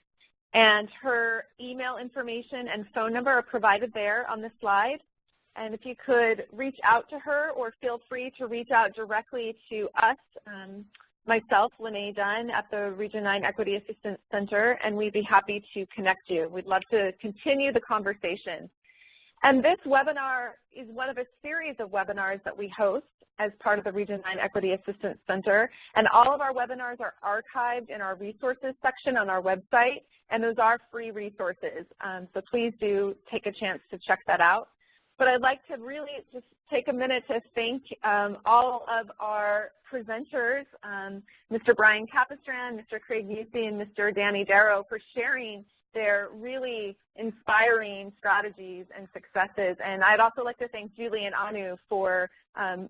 and her email information and phone number are provided there on the slide. And if you could reach out to her, or feel free to reach out directly to us, myself, Lene Dunn, at the Region 9 Equity Assistance Center, and we'd be happy to connect you. We'd love to continue the conversation. And this webinar is one of a series of webinars that we host as part of the Region 9 Equity Assistance Center. And all of our webinars are archived in our resources section on our website, and those are free resources. So please do take a chance to check that out. But I'd like to really just take a minute to thank all of our presenters, Mr. Brian Capistran, Mr. Craig Musey, and Mr. Danny Darrow for sharing their really inspiring strategies and successes. And I'd also like to thank Julie and Anu for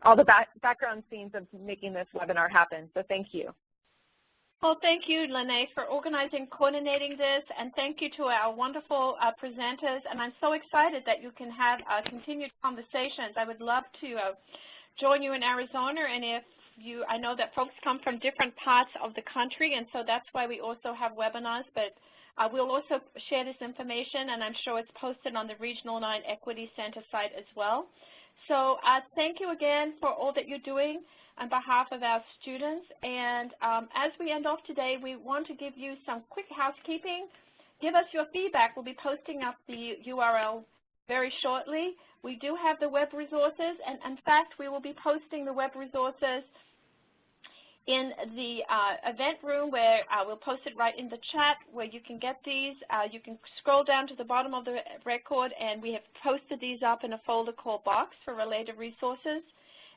all the background scenes of making this webinar happen. So thank you. Well, thank you, Lene, for organizing, coordinating this, and thank you to our wonderful presenters. And I'm so excited that you can have continued conversations. I would love to join you in Arizona, and if you, I know that folks come from different parts of the country, and so that's why we also have webinars, but we'll also share this information, and I'm sure it's posted on the Regional 9 Equity Center site as well. So thank you again for all that you're doing on behalf of our students. And as we end off today, we want to give you some quick housekeeping. Give us your feedback. We'll be posting up the URL very shortly. We do have the web resources, and in fact, we will be posting the web resources in the event room, where we'll post it right in the chat where you can get these. You can scroll down to the bottom of the record, and we have posted these up in a folder called Box for related resources.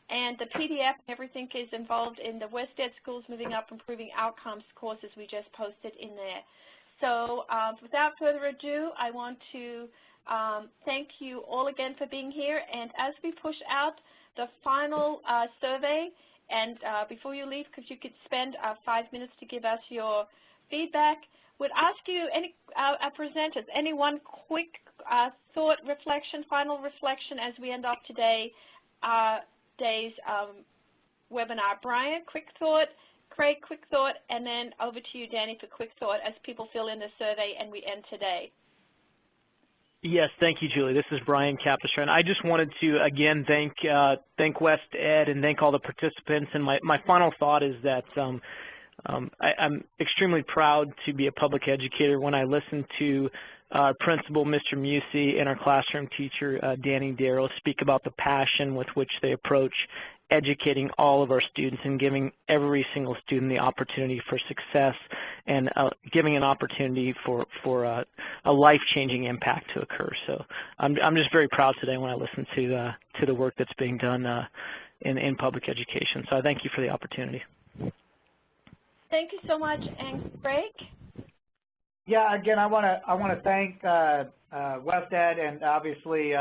And the PDF and everything is involved in the West Ed Schools Moving Up Improving Outcomes courses we just posted in there. So without further ado, I want to thank you all again for being here. And as we push out the final survey, and before you leave, because you could spend 5 minutes to give us your feedback, would ask you, any presenters, any one quick thought, reflection, final reflection as we end off today's webinar. Brian, quick thought. Craig, quick thought. And then over to you, Danny, for quick thought as people fill in the survey and we end today. Yes, thank you, Julie. This is Brian Capistran. I just wanted to, again, thank West Ed and thank all the participants. And my final thought is that I'm extremely proud to be a public educator. When I listen to our principal, Mr. Musey, and our classroom teacher, Danny Darrow, speak about the passion with which they approach educating all of our students and giving every single student the opportunity for success and giving an opportunity for a life-changing impact to occur. So I'm just very proud today when I listen to the work that's being done in public education. So I thank you for the opportunity. Thank you so much. And Craig? Yeah, again, I want to thank West Ed and obviously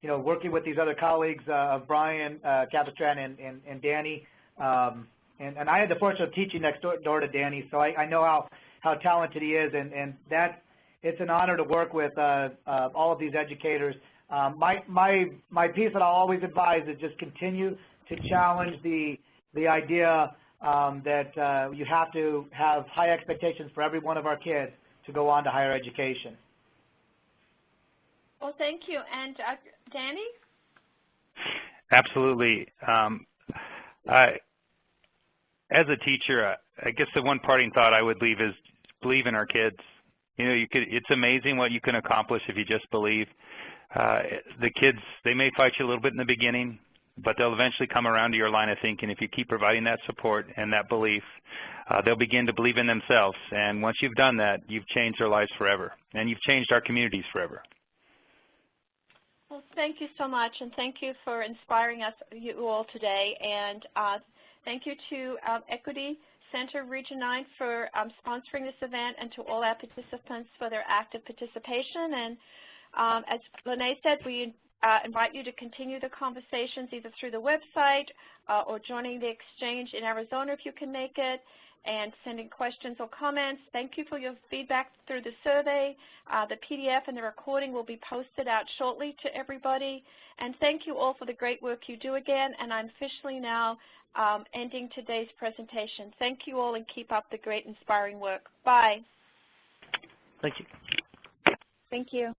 you know, working with these other colleagues of Brian Capistran and Danny. And I had the fortune of teaching next door to Danny, so I know how talented he is, and that it's an honor to work with all of these educators. My piece that I'll always advise is just continue to challenge the idea that you have to have high expectations for every one of our kids to go on to higher education. Well, thank you. And Danny? Absolutely. As a teacher, I guess the one parting thought I would leave is believe in our kids. You know, it's amazing what you can accomplish if you just believe. The kids, they may fight you a little bit in the beginning, but they'll eventually come around to your line of thinking. If you keep providing that support and that belief, they'll begin to believe in themselves. And once you've done that, you've changed their lives forever, and you've changed our communities forever. Well, thank you so much, and thank you for inspiring us, you all today. And thank you to Equity Center Region 9 for sponsoring this event, and to all our participants for their active participation. And as Lene said, we invite you to continue the conversations either through the website or joining the exchange in Arizona if you can make it, and sending questions or comments. Thank you for your feedback through the survey. The PDF and the recording will be posted out shortly to everybody. And thank you all for the great work you do again. And I'm officially now ending today's presentation. Thank you all, and keep up the great inspiring work. Bye. Thank you. Thank you.